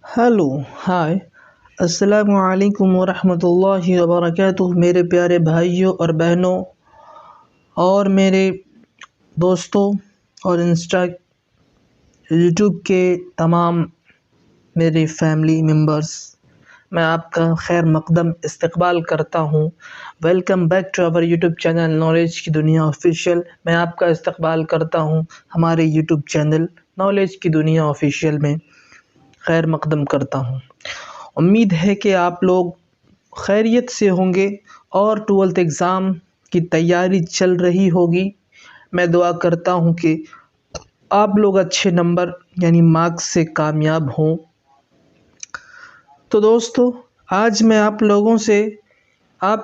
Hello hi अस्सलामु अलैकुम वरहमतुल्लाहि वबरकातुहू। मेरे प्यारे भाइयों और बहनों और मेरे दोस्तों और यूट्यूब के तमाम मेरे फैमिली मेम्बर्स, मैं आपका खैर मकदम इस्तकबाल करता हूँ। Welcome back to our YouTube channel knowledge की दुनिया ऑफिशियल। मैं आपका इस्तकबाल करता हूँ हमारे यूट्यूब चैनल नॉलेज की दुनिया ऑफिशियल में खैर मकदम करता हूँ। उम्मीद है कि आप लोग खैरियत से होंगे और 12th एग्ज़ाम की तैयारी चल रही होगी। मैं दुआ करता हूँ कि आप लोग अच्छे नंबर यानी मार्क्स से कामयाब हों। तो दोस्तों, आज मैं आप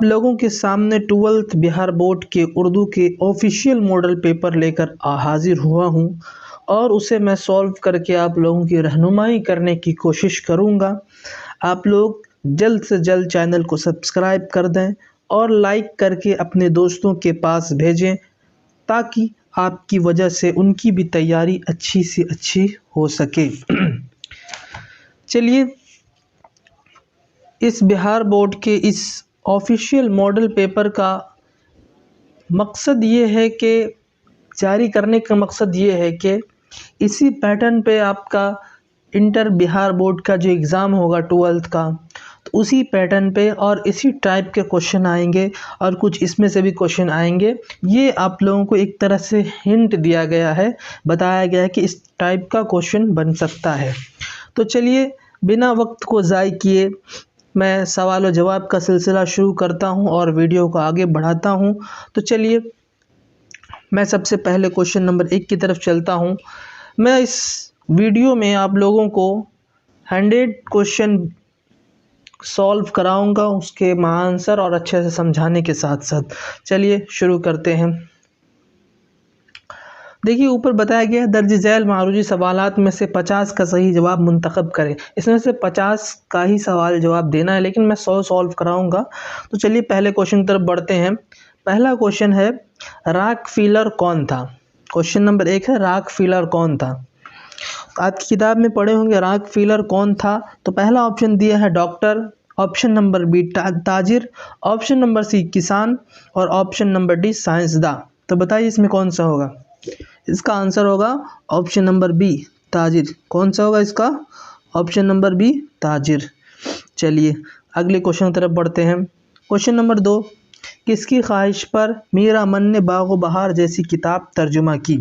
लोगों के सामने 12th बिहार बोर्ड के उर्दू के ऑफिशियल मॉडल पेपर लेकर हाज़िर हुआ हूँ और उसे मैं सॉल्व करके आप लोगों की रहनुमाई करने की कोशिश करूँगा। आप लोग जल्द से जल्द चैनल को सब्सक्राइब कर दें और लाइक करके अपने दोस्तों के पास भेजें ताकि आपकी वजह से उनकी भी तैयारी अच्छी से अच्छी हो सके। चलिए, इस बिहार बोर्ड के इस ऑफिशियल मॉडल पेपर का मकसद ये है कि जारी करने का मकसद ये है कि इसी पैटर्न पे आपका इंटर बिहार बोर्ड का जो एग्ज़ाम होगा 12th का, तो उसी पैटर्न पे और इसी टाइप के क्वेश्चन आएंगे और कुछ इसमें से भी क्वेश्चन आएंगे। ये आप लोगों को एक तरह से हिंट दिया गया है, बताया गया है कि इस टाइप का क्वेश्चन बन सकता है। तो चलिए, बिना वक्त को ज़ाय किए मैं सवाल और जवाब का सिलसिला शुरू करता हूं और वीडियो को आगे बढ़ाता हूं। तो चलिए, मैं सबसे पहले क्वेश्चन नंबर 1 की तरफ चलता हूं। मैं इस वीडियो में आप लोगों को 100 क्वेश्चन सॉल्व कराऊंगा, उसके आंसर और अच्छे से समझाने के साथ साथ। चलिए शुरू करते हैं। देखिए, ऊपर बताया गया है दर्ज झैल मारूजी सवालात में से 50 का सही जवाब मुंतखब करें। इसमें से 50 का ही सवाल जवाब देना है, लेकिन मैं 100 सॉल्व कराऊंगा। तो चलिए पहले क्वेश्चन की तरफ बढ़ते हैं। पहला क्वेश्चन है, रॉकफेलर कौन था? क्वेश्चन नंबर 1 है, रॉकफेलर कौन था? आपकी किताब में पढ़े होंगे रॉकफेलर कौन था। तो पहला ऑप्शन दिया है डॉक्टर, ऑप्शन नंबर बी ताजिर, ऑप्शन नंबर सी किसान और ऑप्शन नंबर डी साइंसदान। तो बताइए इसमें कौन सा होगा? इसका आंसर होगा ऑप्शन नंबर बी ताजिर। कौन सा होगा इसका? ऑप्शन नंबर बी ताजिर। चलिए अगले क्वेश्चन की तरफ बढ़ते हैं। क्वेश्चन नंबर 2, किसकी ख्वाहिश पर मीरा अमन ने बाग़ बहार जैसी किताब तर्जुमा की?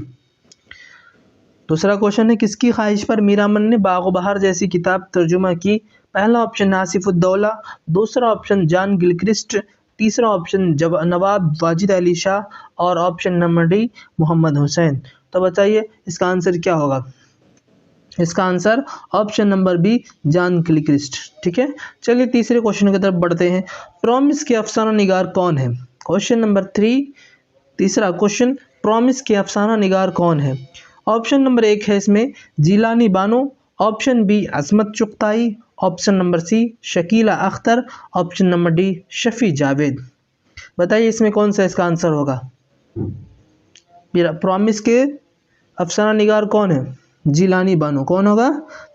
दूसरा क्वेश्चन है, किसकी ख्वाहिश पर मीरा अमन ने बाग़ बहार जैसी किताब तर्जुमा की? पहला ऑप्शन नासिफुद्दौला, दूसरा ऑप्शन जॉन गिलक्रिस्ट, तीसरा ऑप्शन नवाब वाजिद अली शाह और option number D Mohammad Hussain. तो बताइए इसका आंसर क्या होगा? इसका answer option number B John Gilchrist. ठीक है, चलिए तीसरे क्वेश्चन की तरफ बढ़ते हैं। प्रॉमिस के अफसाना निगार कौन है? क्वेश्चन नंबर 3, तीसरा क्वेश्चन, प्रॉमिस के अफसाना निगार कौन है? ऑप्शन नंबर 1 है इसमें Jilani Bano, option b Azmat Chughtai, option number c Shakila Akhtar, option number d Shafi Javed. बताइए इसमें कौन सा इसका आंसर होगा? प्रॉमिस के अफसाना निगार कौन है? जिलानी बानो। कौन होगा?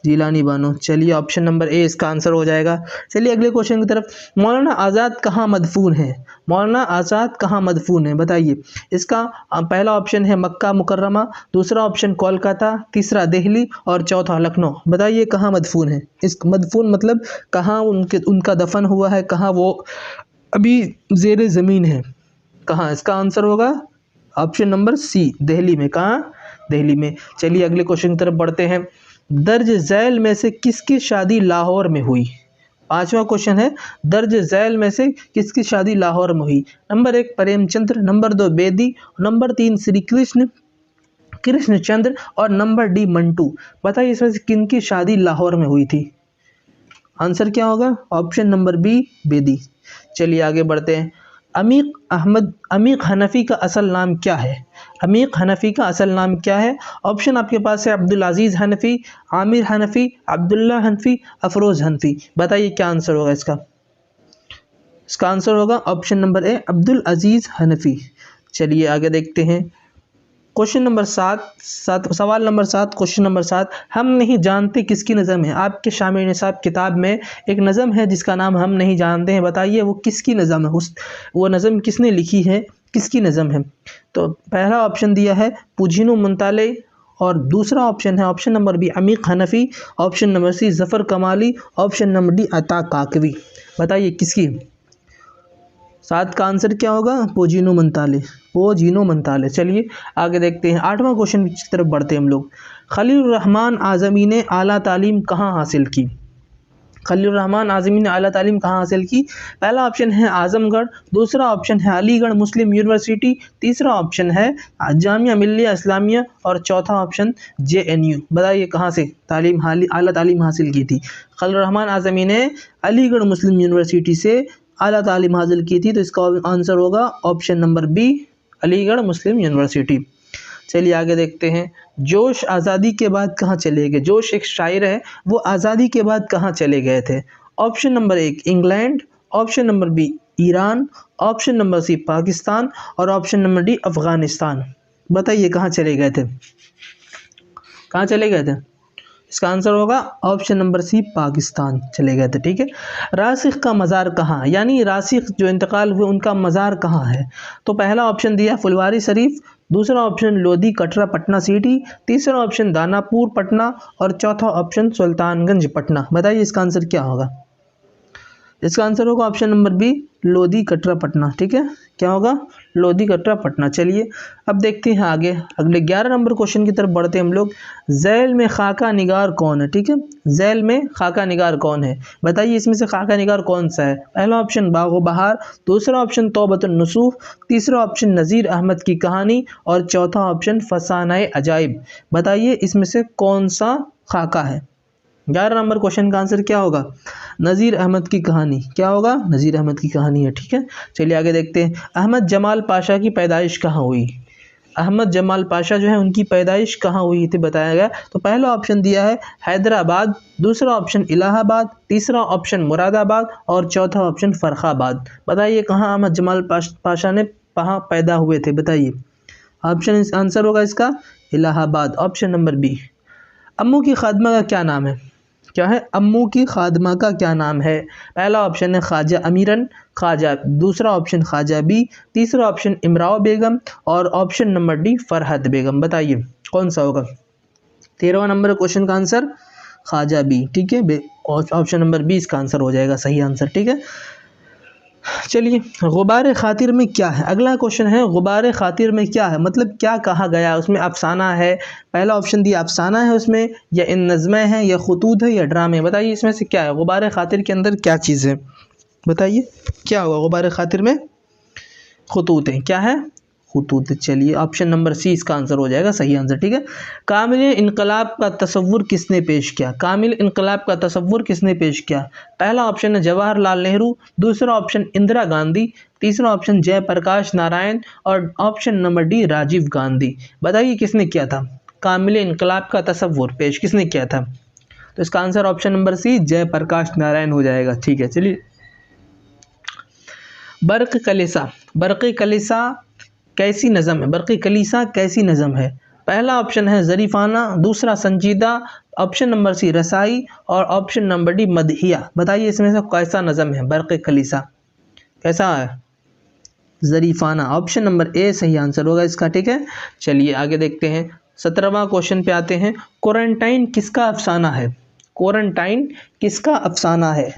जिलानी बानो। चलिए ऑप्शन नंबर ए इसका आंसर हो जाएगा। चलिए अगले क्वेश्चन की तरफ। मौलाना आज़ाद कहाँ मदफून है? मौलाना आज़ाद कहाँ मदफून है? बताइए इसका पहला ऑप्शन है मक्का मुकर्रमा, दूसरा ऑप्शन कोलकाता, तीसरा दिल्ली और चौथा लखनऊ। बताइए कहाँ मदफून है? इस मदफून मतलब कहाँ उनका दफन हुआ है, कहाँ वो अभी ज़ेरे ज़मीन है, कहाँ? इसका आंसर होगा ऑप्शन नंबर सी दिल्ली में। कहाँ? दिल्ली में। चलिए अगले क्वेश्चन की तरफ बढ़ते हैं। दर्ज झैल में से किसकी शादी लाहौर में हुई? पांचवा क्वेश्चन है, दर्ज झैल में से किसकी शादी लाहौर में हुई? Number 1 Premchandra, number 2 Bedi, number 3 Shri Krishnachandra और नंबर डी मंटू। बताइए इसमें से किनकी शादी लाहौर में हुई थी? आंसर क्या होगा? Option number B Bedi. चलिए आगे बढ़ते हैं। अमीक हनफी का असल नाम क्या है? अमीक हनफी का असल नाम क्या है? ऑप्शन आपके पास है अब्दुल अजीज़ हनफी, आमिर हनफी, अब्दुल्ला हनफी, अफरोज़ हनफी। बताइए क्या आंसर होगा इसका? इसका आंसर होगा ऑप्शन नंबर ए अब्दुल अजीज़ हनफी। चलिए आगे देखते हैं। क्वेश्चन नंबर 7 सवाल नंबर 7 क्वेश्चन नंबर 7, हम नहीं जानते किसकी नज़म है। आपके शामिल निसाब किताब में एक नज़म है जिसका नाम हम नहीं जानते हैं, बताइए वो किसकी नज़म है, वो नज़म किसने लिखी है, किसकी नज़म है। तो पहला ऑप्शन दिया है पुजीनो मुंताले, और दूसरा ऑप्शन है ऑप्शन नंबर बी अमीक हनफी, ऑप्शन नंबर सी ज़फ़र कमाली, ऑप्शन नंबर डी अता काकवी। बताइए किसकी। 7 का आंसर क्या होगा, पोजीनो मंताले, पोजीनो मंताले। चलिए आगे देखते हैं 8वां क्वेश्चन की तरफ बढ़ते हैं हम लोग। खलीलुर रहमान आज़मी ने आला तालीम कहाँ हासिल की। खलीलुर रहमान आज़मी ने आला तालीम कहाँ हासिल की। पहला ऑप्शन है आज़मगढ़, दूसरा ऑप्शन है अलीगढ़ मुस्लिम यूनिवर्सिटी, तीसरा ऑप्शन है जामिया मिल्लिया इस्लामिया और चौथा ऑप्शन JNU। बताइए कहाँ से आला तालीम हासिल की थी। खलीलुर रहमान आज़मी ने अलीगढ़ मुस्लिम यूनिवर्सिटी से आला तालीम हासिल की थी, तो इसका आंसर होगा ऑप्शन नंबर बी अलीगढ़ मुस्लिम यूनिवर्सिटी। चलिए आगे देखते हैं। जोश आज़ादी के बाद कहाँ चले गए। जोश एक शायर है, वो आज़ादी के बाद कहाँ चले गए थे। Option number 1 England, option number B Iran, option number C Pakistan और ऑप्शन नंबर डी अफ़गानिस्तान। बताइए कहाँ चले गए थे, कहाँ चले गए थे। इसका आंसर होगा ऑप्शन नंबर सी पाकिस्तान चले गए थे। ठीक है। रासिख का मज़ार कहाँ, यानी रासिख जो इंतकाल हुए उनका मज़ार कहाँ है। तो पहला ऑप्शन दिया फुलवारी शरीफ, दूसरा ऑप्शन लोधी कटरा पटना सिटी, तीसरा ऑप्शन दानापुर पटना और चौथा ऑप्शन सुल्तानगंज पटना। बताइए इसका आंसर क्या होगा। इसका आंसर होगा option number B Lodhi Katra Patna. ठीक है, क्या होगा, लोधी कटरा पटना। चलिए अब देखते हैं आगे अगले 11 नंबर क्वेश्चन की तरफ बढ़ते हैं हम लोग। झैल में खाका निगार कौन है। ठीक है, झैल में खाका निगार कौन है। बताइए इसमें से खाका निगार कौन सा है। पहला ऑप्शन बागो बहार, दूसरा ऑप्शन तौबतुन नुसूख, तीसरा ऑप्शन नज़ीर अहमद की कहानी और चौथा ऑप्शन फसानाए अजाइब। बताइए इसमें से कौन सा खाका है। 11 नंबर क्वेश्चन का आंसर क्या होगा, नज़ीर अहमद की कहानी। क्या होगा, नज़ीर अहमद की कहानी है। ठीक है, चलिए आगे देखते हैं। अहमद जमाल पाशा की पैदाइश कहाँ हुई। अहमद जमाल पाशा जो है उनकी पैदाइश कहाँ हुई थी बताया गया। तो पहला ऑप्शन दिया है हैदराबाद, दूसरा ऑप्शन इलाहाबाद, तीसरा ऑप्शन मुरादाबाद और चौथा ऑप्शन फर्रुखाबाद। बताइए कहाँ अहमद जमाल पाशा ने कहाँ पैदा हुए थे। बताइए ऑप्शन आंसर होगा इसका इलाहाबाद, ऑप्शन नंबर बी। अम्मू की खादमा का क्या नाम है। क्या है, अम्मू की खादमा का क्या नाम है। पहला ऑप्शन है ख्वाजा अमीरन ख्वाजा, दूसरा ऑप्शन ख्वाजा बी, तीसरा ऑप्शन इमराव बेगम और ऑप्शन नंबर डी फरहद बेगम। बताइए कौन सा होगा। 13वां नंबर क्वेश्चन का आंसर ख्वाजा बी। ठीक है, ऑप्शन नंबर बी इसका आंसर हो जाएगा सही आंसर। ठीक है, चलिए गुबार खातिर में क्या है। अगला क्वेश्चन है गुबार खातिर में क्या है, मतलब क्या कहा गया, उसमें अफसाना है। पहला ऑप्शन दिया अफसाना है उसमें, या इन नज़में हैं, या खुतूत है, या ड्रामे। बताइए इसमें से क्या है, गुबार खातिर के अंदर क्या चीज़ है। बताइए क्या होगा, गुबार खातिर में खुतूत है। क्या है, खुतूत। चलिए ऑप्शन नंबर सी इसका आंसर हो जाएगा सही आंसर। ठीक है, कामिल इनकलाब का तसव्वुर किसने पेश किया। कामिल इनकलाब का तसव्वुर किसने पेश किया। पहला ऑप्शन है जवाहरलाल नेहरू, दूसरा ऑप्शन इंदिरा गांधी, तीसरा ऑप्शन जयप्रकाश नारायण और option number D Rajiv Gandhi. बताइए किसने किया था, कामिल इनकलाब का तसव्वुर पेश किसने किया था। तो इसका answer option number C Jayaprakash Narayan हो जाएगा। ठीक है, चलिए बर्क़ कलीसा, बर्क़ कलीसा कैसी नज़म है। बर्क़ कलीसा कैसी नज़म है। पहला ऑप्शन है ज़रीफ़ाना, दूसरा संजीदा, ऑप्शन नंबर सी रसाई और ऑप्शन नंबर डी मदहिया। बताइए इसमें से कैसा नज़म है बर्क़ कलीसा, कैसा है, ज़रीफ़ाना। ऑप्शन नंबर ए सही आंसर होगा इसका। ठीक है, चलिए आगे देखते हैं 17वां क्वेश्चन पे आते हैं। क्वारंटाइन किसका अफसाना है। क्वारंटाइन किसका अफसाना है।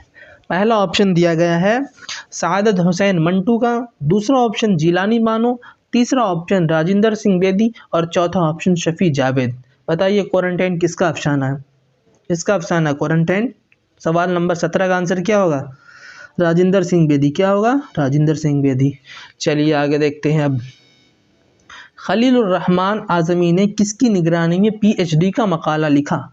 पहला ऑप्शन दिया गया है सादत हुसैन मंटू का, दूसरा ऑप्शन जिलानी बानो, तीसरा ऑप्शन राजिंदर सिंह बेदी और चौथा ऑप्शन शफी जावेद। बताइए क्वारंटाइन किसका अफसाना है। इसका अफसाना क्वारंटाइन। सवाल नंबर 17 का आंसर क्या होगा, राजिंदर सिंह बेदी। क्या होगा, राजिंदर सिंह बेदी। चलिए आगे देखते हैं अब। खलीलुर रहमान आज़मी ने किसकी निगरानी में PhD का मकाला लिखा।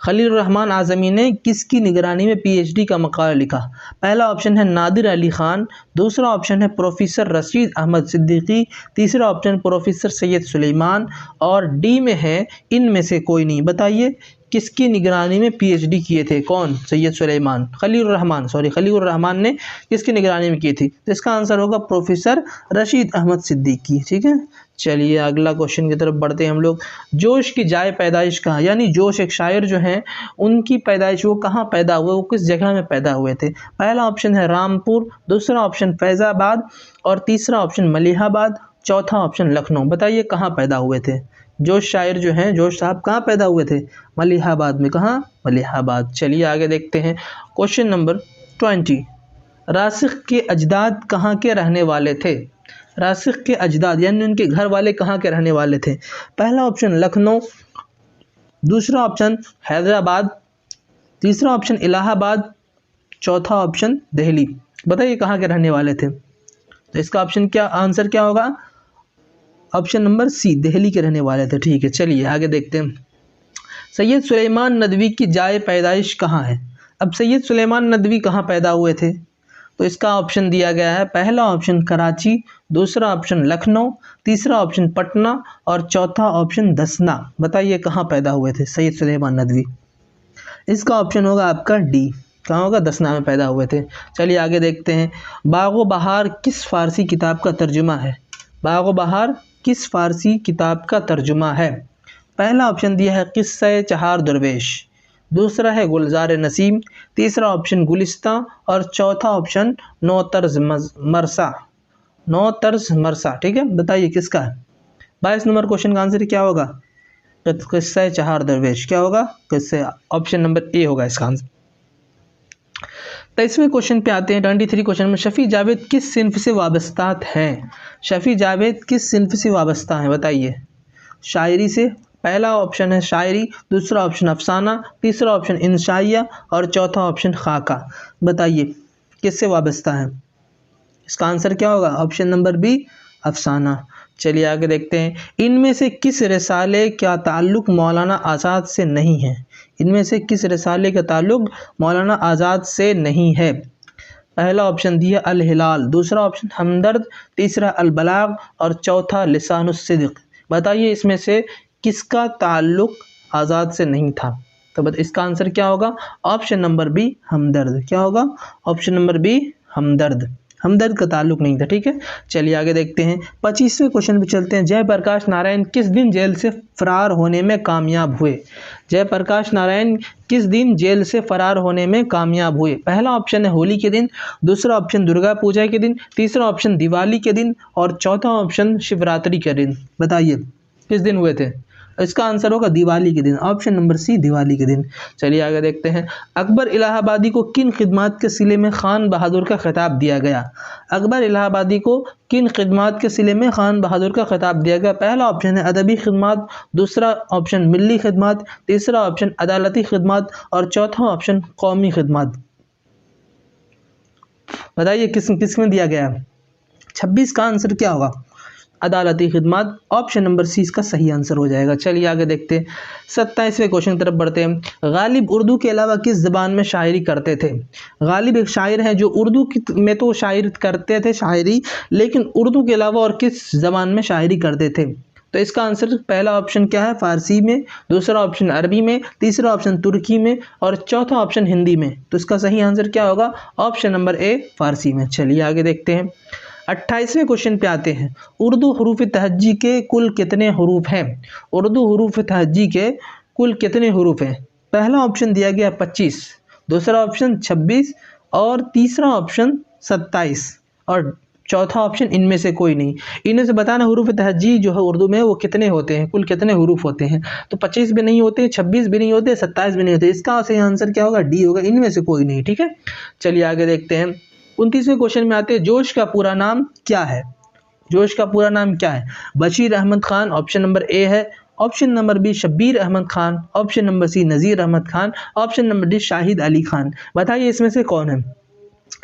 खलीलुर रहमान आज़मी ने किसकी निगरानी में PhD का मकाला लिखा। पहला ऑप्शन है नादिर अली ख़ान, दूसरा ऑप्शन है प्रोफेसर रशीद अहमद सिद्दीकी, तीसरा ऑप्शन प्रोफेसर सैयद सुलेमान और डी में है इनमें से कोई नहीं। बताइए किसकी निगरानी में पीएचडी किए थे? कौन? सैयद सुलेमान खलीलुर रहमान ने किसकी निगरानी में की थी? तो इसका आंसर होगा प्रोफेसर रशीद अहमद सिद्दीकी। ठीक है, चलिए अगला क्वेश्चन की तरफ बढ़ते हैं हम लोग। जोश की जाए पैदाइश कहाँ? यानी जोश एक शायर जो हैं उनकी पैदाइश वो कहाँ पैदा हुए, वो किस जगह में पैदा हुए थे? पहला ऑप्शन है रामपुर, दूसरा ऑप्शन फैज़ाबाद और तीसरा ऑप्शन मलिहाबाद, चौथा ऑप्शन लखनऊ। बताइए कहाँ पैदा हुए थे जोश शायर जो हैं, जोश साहब कहाँ पैदा हुए थे? मलिहाबाद में। कहाँ? मलिहाबाद। चलिए आगे देखते हैं क्वेश्चन नंबर 20। रासिख के अजदाद कहाँ के रहने वाले थे? रासिख के अजदाद यानी उनके घर वाले कहाँ के रहने वाले थे? पहला ऑप्शन लखनऊ, दूसरा ऑप्शन हैदराबाद, तीसरा ऑप्शन इलाहाबाद, चौथा ऑप्शन दिल्ली। बताइए कहाँ के रहने वाले थे? तो इसका ऑप्शन क्या आंसर क्या होगा? ऑप्शन नंबर सी, दिल्ली के रहने वाले थे। ठीक है, चलिए आगे देखते हैं। सैयद सुलेमान नदवी की जाए पैदाइश कहाँ है? अब सैयद सुलेमान नदवी कहाँ पैदा हुए थे? तो इसका ऑप्शन दिया गया है, पहला ऑप्शन कराची, दूसरा ऑप्शन लखनऊ, तीसरा ऑप्शन पटना और चौथा ऑप्शन दसना। बताइए कहाँ पैदा हुए थे सैयद सुलेमान नदवी? इसका ऑप्शन होगा आपका डी, कहाँ होगा? दसना में पैदा हुए थे। चलिए आगे देखते हैं। बागो बहार किस फारसी किताब का तर्जुमा है? बागो बहार किस फारसी किताब का तर्जुमा है? पहला ऑप्शन दिया है किस्सा चहार दरवेश, दूसरा है गुलजार नसीम, तीसरा ऑप्शन गुलिस्तां और चौथा ऑप्शन नौ तर्ज मरसा। ठीक है, बताइए किसका है? 22 नंबर क्वेश्चन का आंसर क्या होगा? किस्सा चहार दरवेश। क्या होगा? किस्सा, ऑप्शन नंबर ए होगा इसका आंसर। 23वें क्वेश्चन पे आते हैं। 23 क्वेश्चन में शफी जावेद किस सिन्फ से वाबस्ता हैं? शफी जावेद किस सिन्फ से वाबस्ता हैं? बताइए। शायरी से। पहला ऑप्शन है शायरी, दूसरा ऑप्शन अफसाना, तीसरा ऑप्शन इंशाइया और चौथा ऑप्शन खाका। बताइए किससे वाबस्ता है? इसका आंसर क्या होगा? ऑप्शन नंबर बी, अफसाना। चलिए आगे देखते हैं। इनमें से किस रिसाले का ताल्लुक मौलाना आज़ाद से नहीं है? इनमें से किस रिसाले का ताल्लुक मौलाना आज़ाद से नहीं है? पहला ऑप्शन दिया अल हिलाल, दूसरा ऑप्शन हमदर्द, तीसरा अल बलाग और चौथा लिसानुस सिद्क। बताइए इसमें से किसका ताल्लुक आज़ाद से नहीं था? तो इसका आंसर क्या होगा? ऑप्शन नंबर बी, हमदर्द। क्या होगा? ऑप्शन नंबर बी, हमदर्द। हमदर्द का ताल्लुक नहीं था। ठीक है, चलिए आगे देखते हैं। 25वें क्वेश्चन पे चलते हैं। जयप्रकाश नारायण किस दिन जेल से फरार होने में कामयाब हुए? जयप्रकाश नारायण किस दिन जेल से फरार होने में कामयाब हुए? पहला ऑप्शन है होली के दिन, दूसरा ऑप्शन दुर्गा पूजा के दिन, तीसरा ऑप्शन दिवाली के दिन और चौथा ऑप्शन शिवरात्रि के दिन। बताइए किस दिन हुए थे? इसका आंसर होगा दिवाली के दिन, ऑप्शन नंबर सी, दिवाली के दिन। चलिए आगे देखते हैं। अकबर इलाहाबादी को किन खिदमात के सिले में खान बहादुर का खिताब दिया गया? अकबर इलाहाबादी को किन खिदमात के सिले में खान बहादुर का खिताब दिया गया? पहला ऑप्शन है अदबी खिदमात, दूसरा ऑप्शन मिली खिदमात, तीसरा ऑप्शन अदालती खिदमात और चौथा ऑप्शन कौमी खिदमात। बताइए किस में दिया गया है? 26 का आंसर क्या होगा? अदालती खिदमत। ऑप्शन नंबर सी इसका सही आंसर हो जाएगा। चलिए आगे देखते हैं। 27वें क्वेश्चन की तरफ बढ़ते हैं। गालिब उर्दू के अलावा किस ज़बान में शायरी करते थे? गालिब एक शायर हैं जो उर्दू में तो शायर करते थे शायरी, लेकिन उर्दू के अलावा और किस ज़बान में शायरी करते थे? तो इसका आंसर पहला ऑप्शन क्या है? फ़ारसी में, दूसरा ऑप्शन अरबी में, तीसरा ऑप्शन तुर्की में और चौथा ऑप्शन हिंदी में। तो इसका सही आंसर क्या होगा? ऑप्शन नंबर ए, फ़ारसी में। चलिए आगे देखते हैं। 28वें क्वेश्चन पे आते हैं। उर्दू हुरूफ तहज्जी के कुल कितने हरूफ हैं? उर्दू हुरूफ तहज्जी के कुल कितने हरूफ हैं? पहला ऑप्शन दिया गया 25, दूसरा ऑप्शन 26 और तीसरा ऑप्शन 27 और चौथा ऑप्शन इनमें से कोई नहीं। इनमें से बताना हुरूफ तहज्जी जो है उर्दू में वो कितने होते हैं, कुल कितने हरूफ होते हैं? तो 25 भी नहीं होते, 26 भी नहीं होते, 27 भी नहीं होते। इसका सही आंसर क्या होगा? डी होगा, इनमें से कोई नहीं। ठीक है, चलिए आगे देखते हैं। 29वें क्वेश्चन में आते हैं। जोश का पूरा नाम क्या है? जोश का पूरा नाम क्या है? Bashir Ahmad Khan, option number a है, option number b Shabbir Ahmad Khan, option number c Nazir Ahmad Khan, option number d Shahid Ali Khan. बताइए इसमें से कौन है?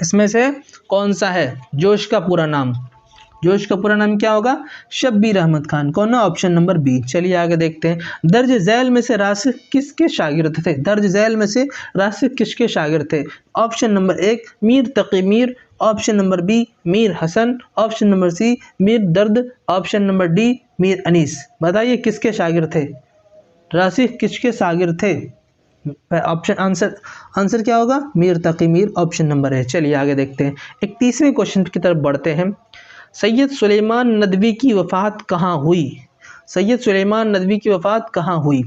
इसमें से कौन सा है जोश का पूरा नाम? जोश का पूरा नाम क्या होगा? शब्बीर अहमद खान। कौन है? Option number B. चलिए आगे देखते हैं। दर्ज झैल में से रासिख किसके शागिर्द थे? दर्ज झैल में से रासिख किसके शागिर्द थे? Option number 1 Mir Taqi Mir, option number b Mir Hasan, option number c Mir Dard, option number d Mir Anees. बताइए किसके शागिर्द थे? राशिद किसके शागिर्द थे? ऑप्शन आंसर क्या होगा? मीर तकी मीर, ऑप्शन नंबर है। चलिए आगे देखते हैं, 31वें क्वेश्चन की तरफ बढ़ते हैं। सैयद सुलेमान नदवी की वफ़ात कहाँ हुई? सैयद सुलेमान नदवी की वफ़ात कहाँ हुई?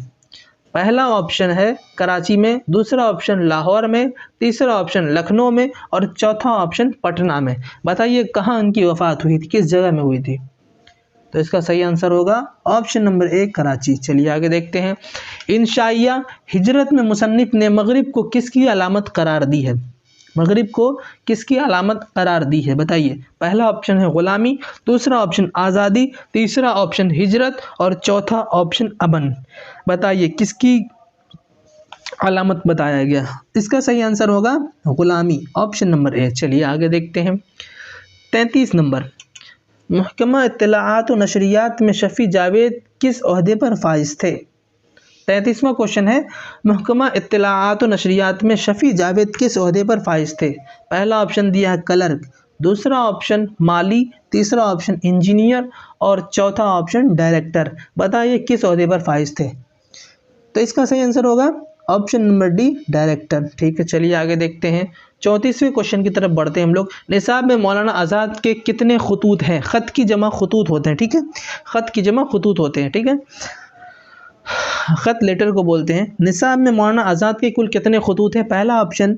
पहला ऑप्शन है कराची में, दूसरा ऑप्शन लाहौर में, तीसरा ऑप्शन लखनऊ में और चौथा ऑप्शन पटना में। बताइए कहाँ उनकी वफ़ात हुई थी, किस जगह में हुई थी? तो इसका सही आंसर होगा ऑप्शन नंबर ए, कराची। चलिए आगे देखते हैं, इंशाइया हिजरत में मुसन्निफ ने मगरिब को किसकी अलामत करार दी है? मगरिब को किसकी अलामत करार दी है? बताइए। पहला ऑप्शन है ग़ुलामी, दूसरा ऑप्शन आज़ादी, तीसरा ऑप्शन हिजरत और चौथा ऑप्शन अमन। बताइए किसकी अलामत बताया गया? इसका सही आंसर होगा ग़ुलामी, ऑप्शन नंबर ए। चलिए आगे देखते हैं, 33 नंबर, महकमा इत्तलाआत व नशरियात में शफ़ी जावेद किस ओहदे पर फाइज थे? 33वां क्वेश्चन है, महकमा इत्तलाआत व नशरियात में शफ़ी जावेद किस ओहदे पर फाइज थे? पहला ऑप्शन दिया है क्लर्क, दूसरा ऑप्शन माली, तीसरा ऑप्शन इंजीनियर और चौथा ऑप्शन डायरेक्टर। बताइए किस ओहदे पर फाइज थे? तो इसका सही आंसर होगा ऑप्शन नंबर डी, डायरेक्टर। ठीक है, चलिए आगे देखते हैं, 34वें क्वेश्चन की तरफ बढ़ते हैं हम लोग। निसाब में मौलाना आज़ाद के कितने खतूत हैं? ख़त की जमा खतूत होते हैं, ठीक है, ख़त की जमा खतूत होते हैं, ठीक है, ख़त लेटर को बोलते हैं। निसाब में मौलाना आज़ाद के कुल कितने खतूत हैं? पहला option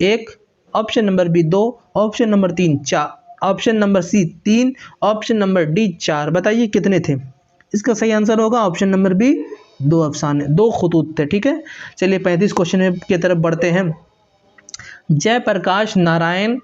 1, option number B 2, option number 3 4, option number C 3, option number D 4। बताइए कितने थे? इसका सही आंसर होगा ऑप्शन नंबर बी, 2 अफसाने, 2 खतूत थे, ठीक है। चलिए 35 क्वेश्चन की तरफ बढ़ते हैं। जयप्रकाश नारायण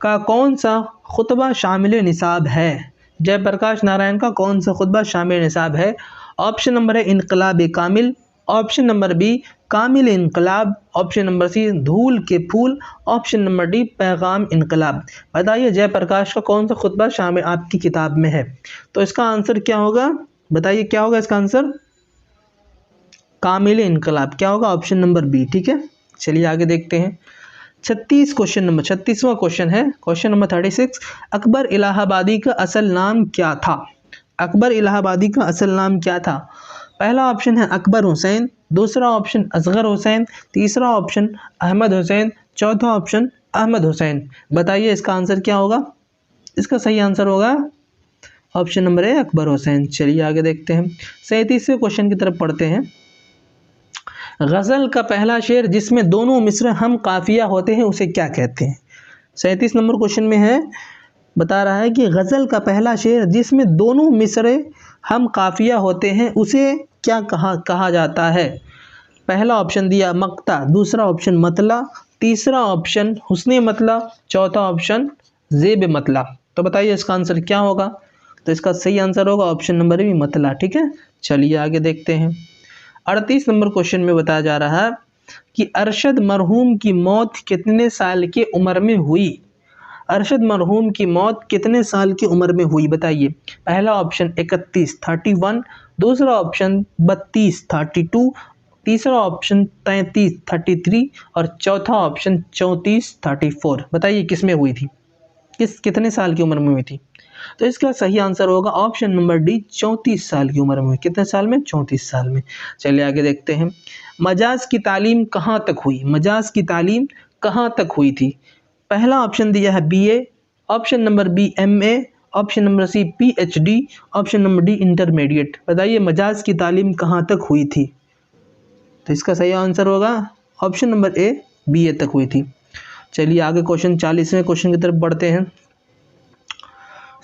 का कौन सा खुतबा शामिल निसाब है? जयप्रकाश नारायण का कौन सा खुतबा शामिल निसाब है? ऑप्शन नंबर है इनकलाब कामिल, ऑप्शन नंबर बी कामिल इनकलाब, ऑप्शन नंबर सी धूल के फूल, ऑप्शन नंबर डी पैगाम इनकलाब। बताइए जयप्रकाश का कौन सा खुतबा शामिल आपकी किताब में है? तो इसका आंसर क्या होगा? बताइए क्या होगा इसका आंसर? कामिल इनकलाब। क्या होगा? ऑप्शन नंबर बी, ठीक है। चलिए आगे देखते हैं, 36वां क्वेश्चन है, क्वेश्चन नंबर 36। अकबर इलाहाबादी का असल नाम क्या था? अकबर इलाहाबादी का असल नाम क्या था? पहला ऑप्शन है अकबर हुसैन, दूसरा ऑप्शन असगर हुसैन, तीसरा ऑप्शन अहमद हुसैन, चौथा ऑप्शन अहमद हुसैन। बताइए इसका आंसर क्या होगा? इसका सही आंसर होगा ऑप्शन नंबर ए, अकबर हुसैन। चलिए आगे देखते हैं, 37वें क्वेश्चन की तरफ पढ़ते हैं। गज़ल का पहला शेर जिसमें दोनों मिसरे हम काफिया होते हैं उसे क्या कहते हैं? 37 नंबर क्वेश्चन में है, बता रहा है कि गज़ल का पहला शेर जिसमें दोनों मिसरे हम काफिया होते हैं उसे क्या कहा जाता है? पहला ऑप्शन दिया मक्ता, दूसरा ऑप्शन मतला, तीसरा ऑप्शन हुस्ने मतला, चौथा ऑप्शन ज़ेब मतला। तो बताइए इसका आंसर क्या होगा? तो इसका सही आंसर होगा ऑप्शन नंबर बी, मतला, ठीक है। चलिए आगे देखते हैं, 38 नंबर क्वेश्चन में बताया जा रहा है कि अरशद मरहूम की मौत कितने साल की उम्र में हुई? अरशद मरहूम की मौत कितने साल की उम्र में हुई? बताइए। पहला ऑप्शन 31 31, दूसरा ऑप्शन 32 32, तीसरा ऑप्शन 33 33 और चौथा ऑप्शन 34 34। बताइए किस में हुई थी, कितने साल की उम्र में हुई थी? तो इसका सही आंसर होगा ऑप्शन नंबर डी, 34 साल की उम्र में। कितने साल में? 34 साल में। चलिए आगे देखते हैं, मजाज की तालीम कहाँ तक हुई? मजाज की तालीम कहाँ तक हुई थी? पहला ऑप्शन दिया है BA, option number B MA, option number C PhD, option number D intermediate. बताइए मजाज की तालीम कहाँ तक हुई थी? तो इसका सही आंसर होगा ऑप्शन नंबर ए, BA तक हुई थी। चलिए आगे क्वेश्चन 40वें क्वेश्चन की तरफ बढ़ते हैं।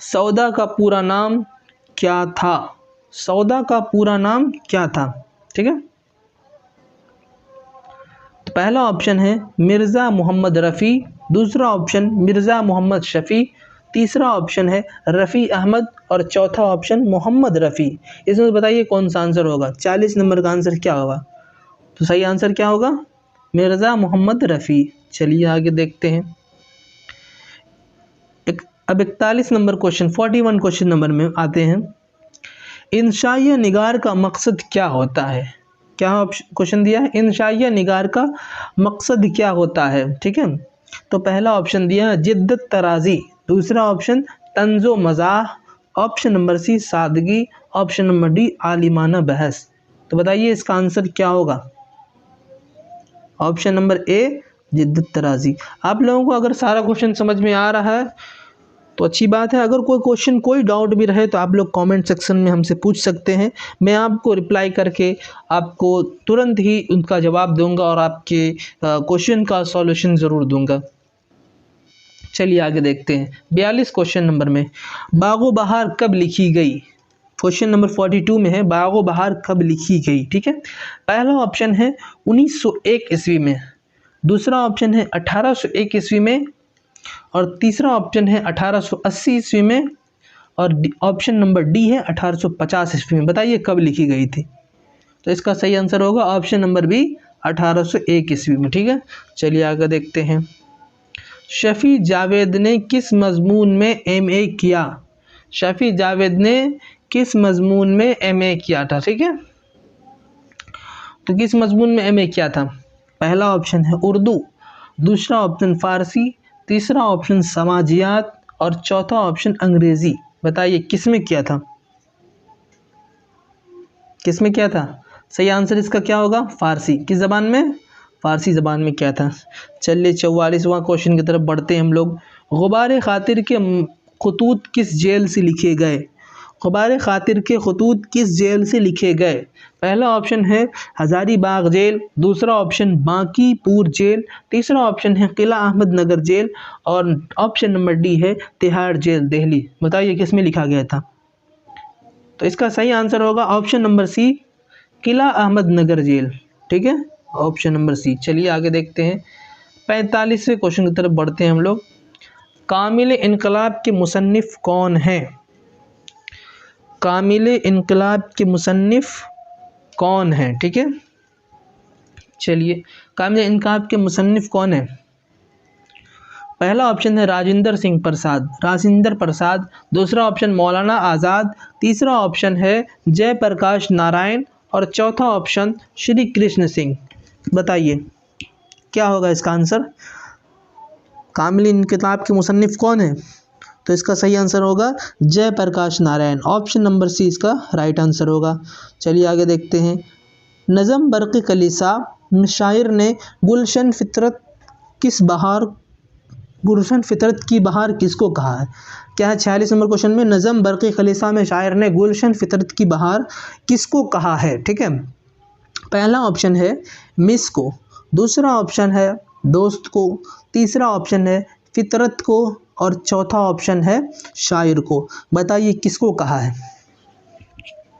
सौदा का पूरा नाम क्या था? सौदा का पूरा नाम क्या था? ठीक है, तो पहला ऑप्शन है मिर्ज़ा मोहम्मद रफ़ी, दूसरा ऑप्शन मिर्ज़ा मोहम्मद शफ़ी, तीसरा ऑप्शन है रफ़ी अहमद और चौथा ऑप्शन मोहम्मद रफ़ी। इसमें बताइए कौन सा आंसर होगा? 40 नंबर का आंसर क्या होगा? तो सही आंसर क्या होगा? मिर्ज़ा मोहम्मद रफ़ी। चलिए आगे देखते हैं, अब 41 नंबर क्वेश्चन, 41 क्वेश्चन नंबर में आते हैं। इंशाइया निगार का मकसद क्या होता है? क्या क्वेश्चन दिया है, इंशाइया निगार का मकसद क्या होता है? ठीक है, तो पहला ऑप्शन दिया है जिद्दत तराजी, दूसरा ऑप्शन तंजो मज़ाह, ऑप्शन नंबर सी सादगी, ऑप्शन नंबर डी आलिमाना बहस। तो बताइए इसका आंसर क्या होगा। ऑप्शन नंबर ए जिद्दत तराजी। आप लोगों को अगर सारा क्वेश्चन समझ में आ रहा है तो अच्छी बात है। अगर कोई क्वेश्चन कोई डाउट भी रहे तो आप लोग कमेंट सेक्शन में हमसे पूछ सकते हैं, मैं आपको रिप्लाई करके आपको तुरंत ही उनका जवाब दूंगा और आपके क्वेश्चन का सॉल्यूशन ज़रूर दूंगा। चलिए आगे देखते हैं 42 क्वेश्चन नंबर में, बागो बहार कब लिखी गई। क्वेश्चन नंबर 42 में है बागो बहार कब लिखी गई। ठीक है, पहला ऑप्शन है 1901 ईस्वी में, दूसरा ऑप्शन है 1801 ईस्वी में, और तीसरा ऑप्शन है 1880 ईस्वी में, और ऑप्शन नंबर डी है 1850 ईस्वी में। बताइए कब लिखी गई थी। तो इसका सही आंसर होगा ऑप्शन नंबर बी 1801 ईस्वी में। ठीक है, चलिए आगे देखते हैं। शफी जावेद ने किस मजमून में एमए किया। शफी जावेद ने किस मजमून में एमए किया था। ठीक है, तो किस मजमून में एमए किया था। पहला ऑप्शन है उर्दू, दूसरा ऑप्शन फारसी, तीसरा ऑप्शन समाजियात, और चौथा ऑप्शन अंग्रेजी। बताइए किस में किया था, किस में किया था। सही आंसर इसका क्या होगा, फारसी। किस ज़बान में, फारसी ज़बान में किया था। चलिए 44वां क्वेश्चन की तरफ बढ़ते हैं हम लोग। गुबार खातिर के खतूत किस जेल से लिखे गए। गुबार खातिर के खतूत किस जेल से लिखे गए। पहला ऑप्शन है हज़ारीबाग जेल, दूसरा ऑप्शन बांकीपुर जेल, तीसरा ऑप्शन है किला अहमद नगर जेल, और ऑप्शन नंबर डी है तिहाड़ जेल दिल्ली। बताइए किस में लिखा गया था। तो इसका सही आंसर होगा ऑप्शन नंबर सी किला अहमद नगर जेल। ठीक है, ऑप्शन नंबर सी। चलिए आगे देखते हैं 45वें क्वेश्चन की तरफ बढ़ते हैं हम लोग। कामिल इनकलाब के मुसन्निफ कौन है। कामिल इनकलाब के मुसन्निफ कौन है। ठीक है, चलिए कामिल इनकलाब के मुसन्निफ कौन है। पहला ऑप्शन है राजेंद्र सिंह प्रसाद, राजेंद्र प्रसाद, दूसरा ऑप्शन मौलाना आज़ाद, तीसरा ऑप्शन है जयप्रकाश नारायण, और चौथा ऑप्शन श्री कृष्ण सिंह। बताइए क्या होगा इसका आंसर। कामिल इनकलाब के मुसन्निफ कौन है। तो इसका सही आंसर होगा Jayaprakash Narayan. Option number C इसका राइट आंसर होगा। चलिए आगे देखते हैं। नज़म बरक़ी कलीसा शायर ने गुलशन फितरत की बहार किसको कहा है। क्या है 46 नंबर क्वेश्चन में, नज़म बरक़ी कलीसा में शायर ने गुलशन फितरत की बहार किसको कहा है। ठीक है, पहला ऑप्शन है मिस को, दूसरा ऑप्शन है दोस्त को, तीसरा ऑप्शन है फितरत को, और चौथा ऑप्शन है शायर को। बताइए किसको कहा है।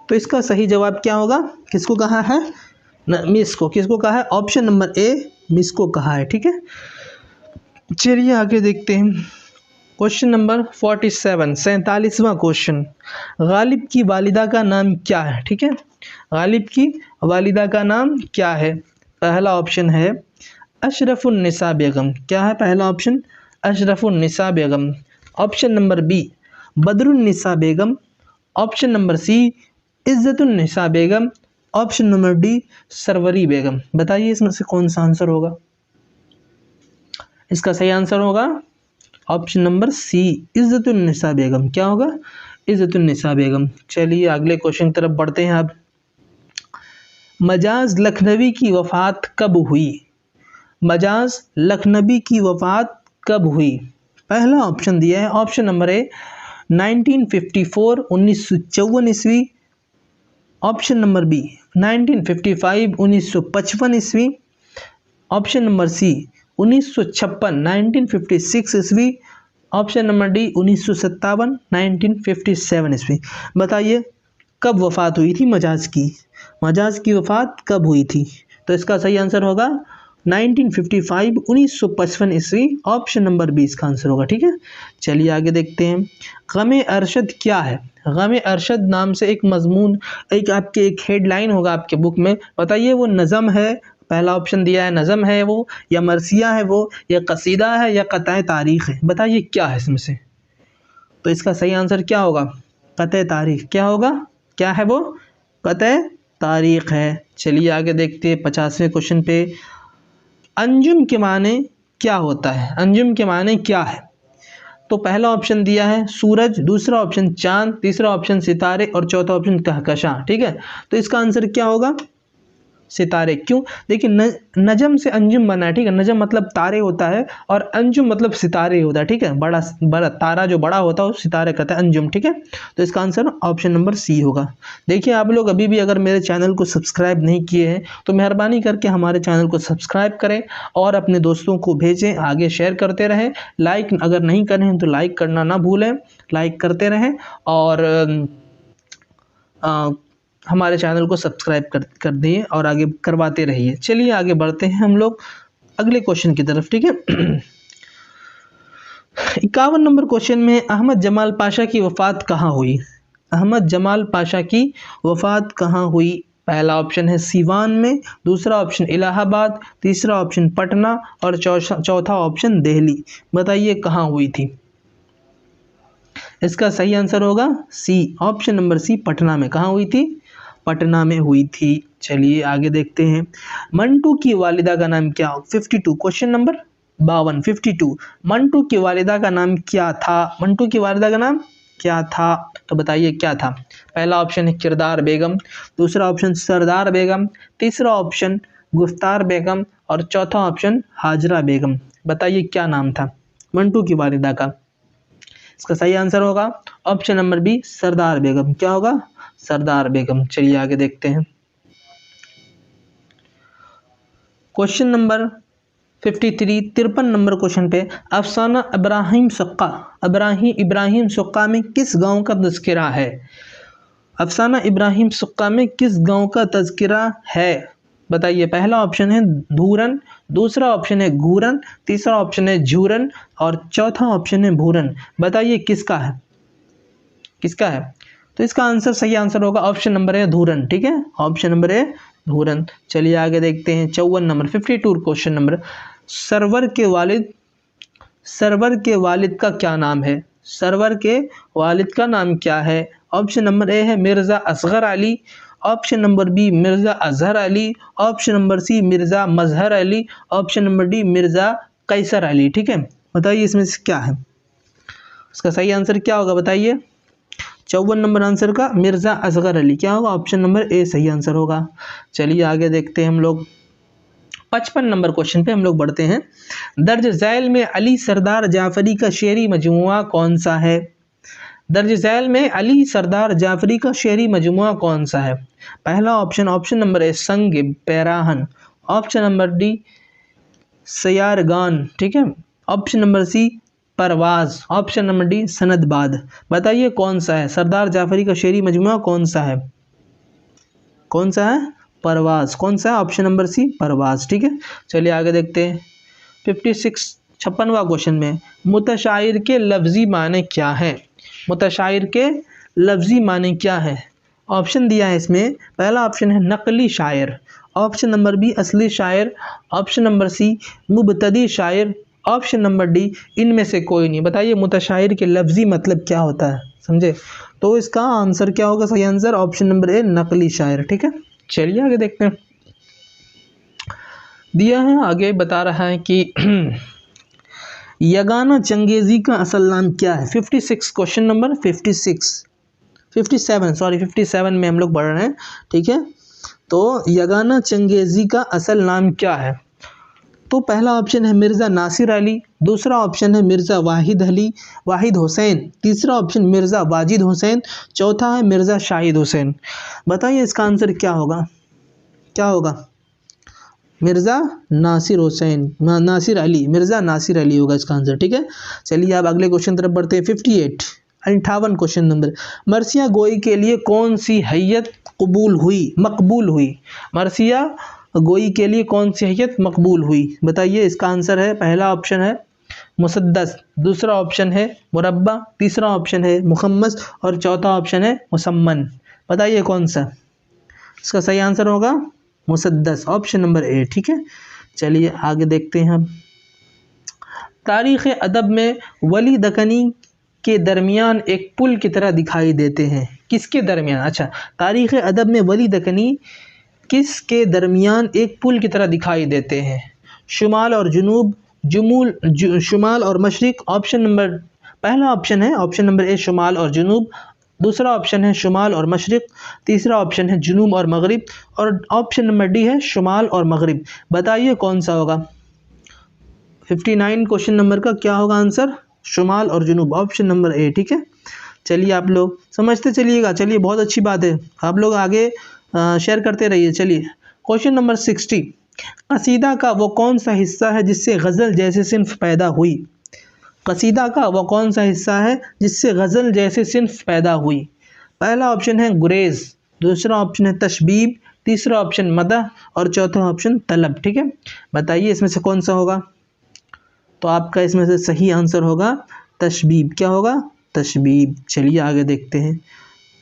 तो इसका सही जवाब क्या होगा, किसको कहा है, मिस को। किसको कहा है, ऑप्शन नंबर ए मिस को कहा है। ठीक है, चलिए आगे देखते हैं। क्वेश्चन नंबर 47 47वां क्वेश्चन, गालिब की वालिदा का नाम क्या है। ठीक है, गालिब की वालिदा का नाम क्या है। पहला ऑप्शन है अशरफुन्निसा बेगम। क्या है पहला ऑप्शन, अशरफुन्निसा बेगम। ऑप्शन नंबर बी बदरुन्निसा बेगम, ऑप्शन नंबर सी इज़्ज़तुन्निसा बेगम, ऑप्शन नंबर डी सरवरी बेगम। बताइए इसमें से कौन सा आंसर होगा। इसका सही आंसर होगा ऑप्शन नंबर सी इज़्ज़तुन्निसा बेगम। क्या होगा, इज़्ज़तुन्निसा बेगम। चलिए अगले क्वेश्चन की तरफ बढ़ते हैं। अब मजाज लखनवी की वफ़ात कब हुई। मजाज लखनवी की वफ़ात कब हुई। पहला ऑप्शन दिया है ऑप्शन नंबर ए 1954 1954 ईस्वी, ऑप्शन नंबर बी 1955 1955 ईस्वी, ऑप्शन नंबर सी 1956 1956 ईस्वी, ऑप्शन नंबर डी 1957 1957 ईस्वी। बताइए कब वफ़ात हुई थी मजाज की, मजाज की वफ़ात कब हुई थी। तो इसका सही आंसर होगा 1955 1955 ईस्वी, ऑप्शन नंबर बी इसका आंसर होगा। ठीक है, चलिए आगे देखते हैं। गम अरशद क्या है। गम अरशद नाम से एक मजमून, एक हेडलाइन होगा आपके बुक में। बताइए वो नज़म है, पहला ऑप्शन दिया है नज़म है वो, या मरसिया है वो, या कसीदा है, या क़तए तारीख़ है। बताइए क्या है इसमें से। तो इसका सही आंसर क्या होगा, क़तए तारीख़। क्या होगा, क्या है वो, क़तए तारीख़ है। चलिए आगे देखते हैं 50वें क्वेश्चन पे। अंजुम के माने क्या होता है। अंजुम के माने क्या है। तो पहला ऑप्शन दिया है सूरज, दूसरा ऑप्शन चांद, तीसरा ऑप्शन सितारे और चौथा ऑप्शन कहकशां। ठीक है, तो इसका आंसर क्या होगा? सितारे। क्यों? देखिए नजम से अंजुम बना है। ठीक है, नजम मतलब तारे होता है और अंजुम मतलब सितारे होता है। ठीक है, बड़ा बड़ा तारा जो बड़ा होता है वो सितारे कहते हैं, अंजुम। ठीक है, तो इसका आंसर ऑप्शन नंबर सी होगा। देखिए आप लोग अभी भी अगर मेरे चैनल को सब्सक्राइब नहीं किए हैं तो मेहरबानी करके हमारे चैनल को सब्सक्राइब करें और अपने दोस्तों को भेजें, आगे शेयर करते रहें। लाइक अगर नहीं करें तो लाइक करना ना भूलें, लाइक करते रहें और हमारे चैनल को सब्सक्राइब कर दिए और आगे करवाते रहिए। चलिए आगे बढ़ते हैं हम लोग अगले क्वेश्चन की तरफ। ठीक है, 51 नंबर क्वेश्चन में अहमद जमाल पाशा की वफ़ात कहाँ हुई? अहमद जमाल पाशा की वफ़ात कहाँ हुई? पहला ऑप्शन है सीवान में, दूसरा ऑप्शन इलाहाबाद, तीसरा ऑप्शन पटना और चौथा ऑप्शन दिल्ली। बताइए कहाँ हुई थी? इसका सही आंसर होगा सी, ऑप्शन नंबर सी, पटना में। कहाँ हुई थी? पटना में हुई थी। चलिए आगे देखते हैं। मंटू की वालिदा का नाम क्या? 52 क्वेश्चन नंबर 52 52। मंटू की वालिदा का नाम क्या था? मंटू की वालिदा का नाम क्या था? तो बताइए क्या था? पहला ऑप्शन है किरदार बेगम, दूसरा ऑप्शन सरदार बेगम, तीसरा ऑप्शन गुफ्तार बेगम और चौथा ऑप्शन हाजरा बेगम। बताइए क्या नाम था मंटू की वालिदा का? इसका सही आंसर होगा ऑप्शन नंबर बी, सरदार बेगम। क्या होगा? सरदार बेगम। चलिए आगे देखते हैं। क्वेश्चन नंबर 53 53 नंबर क्वेश्चन पे अफसाना इब्राहिम सुक्का में किस गांव का तज़किरा है? अफसाना इब्राहिम सुक्का में किस गांव का तज़किरा है? बताइए। पहला ऑप्शन है धूरन, दूसरा ऑप्शन है घूरन, तीसरा ऑप्शन है झूरन और चौथा ऑप्शन है भूरन। बताइए किसका है? किसका है? तो इसका आंसर, सही आंसर होगा ऑप्शन नंबर है धूरन। ठीक है, ऑप्शन नंबर है धूरन। चलिए आगे देखते हैं 54 नंबर 52 क्वेश्चन नंबर। सरवर के वालिद का क्या नाम है? सरवर के वालिद का नाम क्या है? ऑप्शन नंबर ए है Mirza Asghar Ali, option number b Mirza Azhar Ali, option number c Mirza Mazhar Ali, option number d Mirza Qaiser Ali. ठीक है, बताइए इसमें से क्या है? इसका सही आंसर क्या होगा? बताइए। 54 नंबर आंसर का मिर्ज़ा असगर अली। क्या होगा? ऑप्शन नंबर ए सही आंसर होगा। चलिए आगे देखते हैं हम लोग 55 नंबर क्वेश्चन पे हम लोग बढ़ते हैं। दर्ज झैल में अली सरदार जाफरी का शेरी मजमुआ कौन सा है? दर्ज झैल में अली सरदार जाफरी का शेरी मजमुआ कौन सा है? पहला option, option number a Sang Pairahan, option number d Sayyaragan. ठीक है, option number c Parwaz, option number d Sindbad. बताइए कौन सा है? सरदार जाफरी का शेरी मजमुआ कौन सा है? कौन सा है? परवाज। कौन सा है? Option number c Parwaz. ठीक है, चलिए आगे देखते हैं 56वां क्वेश्चन में मुतशाइर के लफ्जी माने क्या है? मुतशाइर के लफ्जी माने क्या है? ऑप्शन दिया है इसमें। पहला ऑप्शन है नकली शायर, ऑप्शन नंबर बी असली शायर, ऑप्शन नंबर सी मुबतदी शायर, ऑप्शन नंबर डी इनमें से कोई नहीं। बताइए मुतशाइर के लफ्जी मतलब क्या होता है? समझे? तो इसका आंसर क्या होगा? सही आंसर ऑप्शन नंबर ए नकली शायर। ठीक है, चलिए आगे देखते हैं। दिया है आगे बता रहा है कि यगाना चंगेज़ी का असल नाम क्या है? 56 क्वेश्चन नंबर 57 में हम लोग पढ़ रहे हैं। ठीक है, तो यगाना चंगेज़ी का असल नाम क्या है? तो पहला ऑप्शन है मिर्ज़ा नासिर अली, दूसरा ऑप्शन है मिर्ज़ा वाहिद हुसैन, तीसरा ऑप्शन मिर्ज़ा वाजिद हुसैन, चौथा है मिर्ज़ा शाहिद हुसैन। बताइए इसका आंसर क्या होगा? क्या होगा? मिर्ज़ा नासिर अली, मिर्ज़ा नासिर अली होगा इसका आंसर। ठीक है, चलिए अब अगले क्वेश्चन तरफ बढ़ते हैं। 58 क्वेश्चन नंबर। मरसिया गोई के लिए कौन सी हैयत मकबूल हुई? मरसिया गोई के लिए कौन सी हैयत मकबूल हुई? बताइए इसका आंसर है। पहला ऑप्शन है मुसद्दस, दूसरा ऑप्शन है मुरब्बा, तीसरा ऑप्शन है मुखम्मस और चौथा ऑप्शन है मुसम्मन। बताइए कौन सा? इसका सही आंसर होगा मुसद्दस, ऑप्शन नंबर ए। ठीक है, चलिए आगे देखते हैं हम। तारीख़ अदब में वली दकनी के दरमियान एक पुल की तरह दिखाई देते हैं। किसके दरमियान? अच्छा, तारीख़ अदब में वली दकनी किसके दरमियान एक पुल की तरह दिखाई देते हैं? शुमाल और जनूब, शुमाल और मशरिक़, ऑप्शन नंबर पहला ऑप्शन है ऑप्शन नंबर ए शुमाल और जुनूब, दूसरा ऑप्शन है शुमाल और मशरिक, तीसरा ऑप्शन है जुनूब और मगरिब, और ऑप्शन नंबर डी है शुमाल और मगरिब। बताइए कौन सा होगा। 59 क्वेश्चन नंबर का क्या होगा आंसर, शुमाल और जुनूब, ऑप्शन नंबर ए। ठीक है, चलिए आप लोग समझते चलिएगा। चलिए बहुत अच्छी बात है, आप लोग आगे शेयर करते रहिए। चलिए क्वेश्चन नंबर 60, कसीदा का वो कौन सा हिस्सा है जिससे गज़ल जैसे सिन्फ पैदा हुई। कसीदा का वो कौन सा हिस्सा है जिससे गज़ल जैसे सिन्फ पैदा हुई। पहला ऑप्शन है गुरेज, दूसरा ऑप्शन है तशबीब, तीसरा ऑप्शन मदह और चौथा ऑप्शन तलब। ठीक है, बताइए इसमें से कौन सा होगा। तो आपका इसमें से सही आंसर होगा तशबीब। क्या होगा, तशबीब। चलिए आगे देखते हैं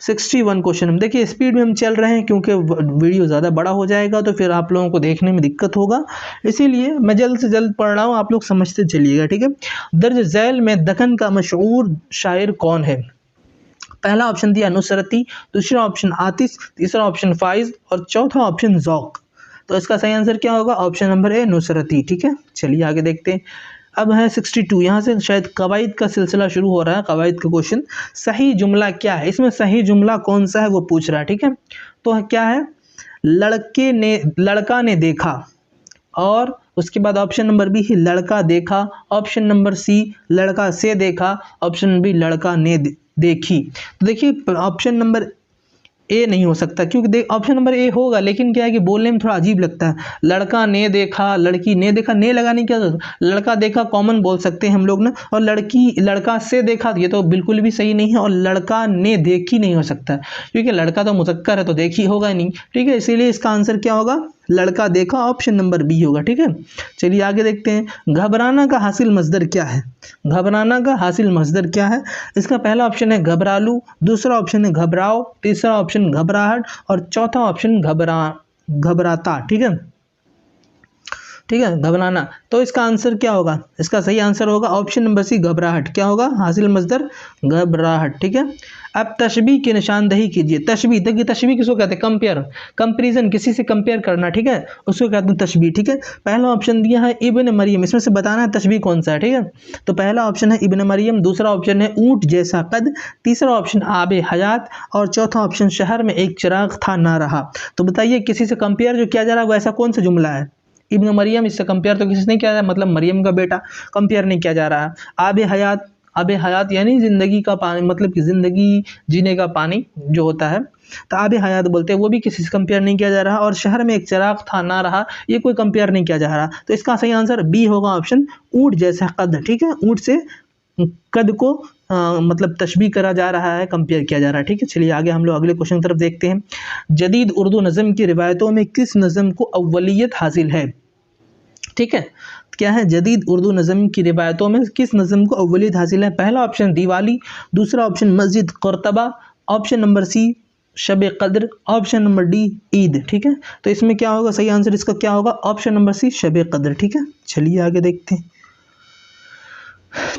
61 क्वेश्चन। हम देखिए स्पीड में हम चल रहे हैं क्योंकि वीडियो ज़्यादा बड़ा हो जाएगा तो फिर आप लोगों को देखने में दिक्कत होगा, इसीलिए मैं जल्द से जल्द पढ़ रहा हूँ, आप लोग समझते चलिएगा। ठीक है, दर्ज झैल में दक्कन का मशहूर शायर कौन है। पहला ऑप्शन दिया नुसरती, दूसरा ऑप्शन आतिश, तीसरा ऑप्शन फाइज और चौथा ऑप्शन ज़ौक़। तो इसका सही आंसर क्या होगा, ऑप्शन नंबर ए नुसरती। ठीक है, चलिए आगे देखते हैं। अब है 62, यहाँ से शायद कवायद का सिलसिला शुरू हो रहा है, कवायद का क्वेश्चन। सही जुमला क्या है, इसमें सही जुमला कौन सा है वो पूछ रहा है। ठीक है, तो क्या है, लड़का ने देखा, और उसके बाद ऑप्शन नंबर बी ही लड़का देखा, ऑप्शन नंबर सी लड़का से देखा, ऑप्शन बी लड़का ने देखी। तो देखिए ऑप्शन नंबर ए नहीं हो सकता, क्योंकि ऑप्शन नंबर ए होगा लेकिन क्या है कि बोलने में थोड़ा अजीब लगता है। लड़का ने देखा, लड़की ने देखा, ने लगाने क्या जरूरत, लड़का देखा कॉमन बोल सकते हैं हम लोग ना, और लड़का से देखा ये तो बिल्कुल भी सही नहीं है, और लड़का ने देखी नहीं हो सकता क्योंकि लड़का तो मुज़क्कर है तो देखी होगा ही नहीं। ठीक है, इसीलिए इसका आंसर क्या होगा, लड़का देखा, ऑप्शन नंबर बी होगा। ठीक है, चलिए आगे देखते हैं। घबराना का हासिल मस्दर क्या है। घबराना का हासिल मस्दर क्या है, इसका पहला ऑप्शन है घबरालू, दूसरा ऑप्शन है घबराओ, तीसरा ऑप्शन घबराहट और चौथा ऑप्शन घबराता। ठीक है, ठीक है, घबराना। तो इसका आंसर क्या होगा, इसका सही आंसर होगा ऑप्शन नंबर सी घबराहट। क्या होगा, हासिल मस्दर घबराहट। ठीक है, अब तशबीह की निशानदही कीजिए। तशबीह, देखिए तशबीह किसको कहते हैं, कंपेयर, कंपेरिजन, किसी से कंपेयर करना। ठीक है, उसको कहते हैं तशबीह। ठीक है, पहला ऑप्शन दिया है इब्न मरियम, इसमें से बताना है तशबीह कौन सा है। ठीक है, तो पहला ऑप्शन है इब्न मरियम, दूसरा ऑप्शन है ऊंट जैसा कद, तीसरा ऑप्शन आब हयात और चौथा ऑप्शन शहर में एक चिराग था ना रहा। तो बताइए किसी से कंपेयर जो किया जा रहा है वो ऐसा कौन सा जुमला है। इब्न मरियम, इससे कंपेयर तो किसी से नहीं किया जा रहा, मतलब मरियम का बेटा कंपेयर नहीं किया जा रहा है। आब हयात, आब हयात यानी ज़िंदगी का पानी, मतलब कि ज़िंदगी जीने का पानी जो होता है, तो आब हयात बोलते हैं, वो भी किसी से कंपेयर नहीं किया जा रहा। और शहर में एक चिराग था ना रहा, ये कोई कंपेयर नहीं किया जा रहा। तो इसका सही आंसर बी होगा, ऑप्शन ऊंट जैसा कद। ठीक है, ऊंट से कद को मतलब तशबीह करा जा रहा है, कंपेयर किया जा रहा है। ठीक है, चलिए आगे हम लोग अगले क्वेश्चन की तरफ देखते हैं। जदीद उर्दू नज़म की रिवायतों में किस नज़म को अव्वलियत हासिल है। ठीक है, क्या है, जदीद उर्दू नज़म की रिवायतों में किस नज़म को अव्वलियत हासिल है। पहला ऑप्शन दिवाली, दूसरा ऑप्शन मस्जिद कुर्तबा, ऑप्शन नंबर सी शब कद्र, ऑप्शन नंबर डी ईद। ठीक है, तो इसमें क्या होगा, सही आंसर इसका क्या होगा, ऑप्शन नंबर सी शब कद्र। ठीक है, चलिए आगे देखते हैं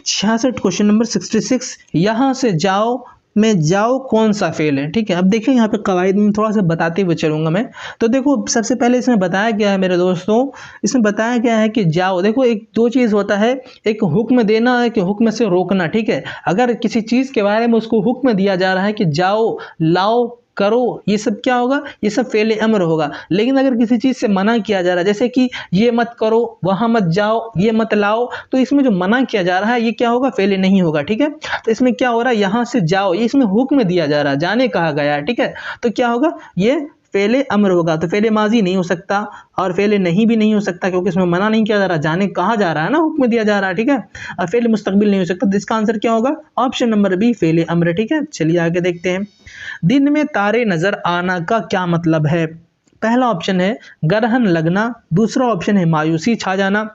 66 क्वेश्चन नंबर 66, यहाँ से जाओ में जाओ कौन सा फेल है। ठीक है, अब देखिए यहाँ पे कवायद में थोड़ा सा बताते हुए चलूँगा मैं। तो देखो सबसे पहले इसमें बताया गया है मेरे दोस्तों, इसमें बताया गया है कि जाओ, देखो एक दो चीज़ होता है, एक हुक्म देना है कि हुक्म से रोकना। ठीक है, अगर किसी चीज़ के बारे में उसको हुक्म दिया जा रहा है कि जाओ, लाओ, करो, ये सब क्या होगा, ये सब फेले अमर होगा। लेकिन अगर किसी चीज़ से मना किया जा रहा है, जैसे कि ये मत करो, वहाँ मत जाओ, ये मत लाओ, तो इसमें जो मना किया जा रहा है ये क्या होगा, फेले नहीं होगा। ठीक है, तो इसमें क्या हो रहा है, यहाँ से जाओ, ये इसमें हुक्म दिया जा रहा है, जाने कहा गया है। ठीक है, तो क्या होगा, ये फेले अमर होगा। तो फेले माजी नहीं हो सकता और फेले नहीं भी नहीं हो सकता, क्योंकि इसमें मना नहीं किया जा रहा, जाने कहा जा रहा है ना, हुक्म दिया जा रहा है। ठीक है, और फेले मुस्तकबिल नहीं हो सकता। तो इसका आंसर क्या होगा, ऑप्शन नंबर बी फेले अमर। ठीक है, चलिए आगे देखते हैं। दिन में तारे नजर आना का क्या मतलब है। पहला ऑप्शन है ग्रहण लगना, दूसरा ऑप्शन है मायूसी छा जाना,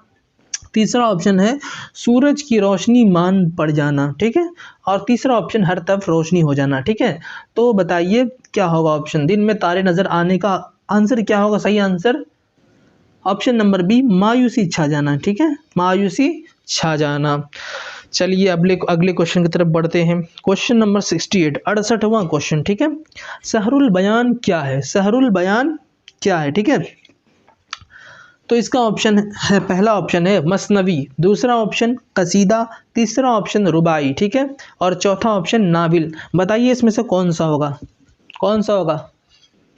तीसरा ऑप्शन है सूरज की रोशनी मान पड़ जाना। ठीक है, और तीसरा ऑप्शन हर तरफ रोशनी हो जाना। ठीक है, तो बताइए क्या होगा ऑप्शन, दिन में तारे नजर आने का आंसर क्या होगा, सही आंसर ऑप्शन नंबर बी मायूसी छा जाना। ठीक है, मायूसी छा जाना। चलिए अगले क्वेश्चन की तरफ बढ़ते हैं। क्वेश्चन नंबर 68, 68वां क्वेश्चन। ठीक है, सहरुल बयान क्या है, सहरुल बयान क्या है। ठीक है, तो इसका ऑप्शन है, पहला ऑप्शन है मसनवी, दूसरा ऑप्शन कसीदा, तीसरा ऑप्शन रुबाई, ठीक है, और चौथा ऑप्शन नाविल। बताइए इसमें से कौन सा होगा, कौन सा होगा।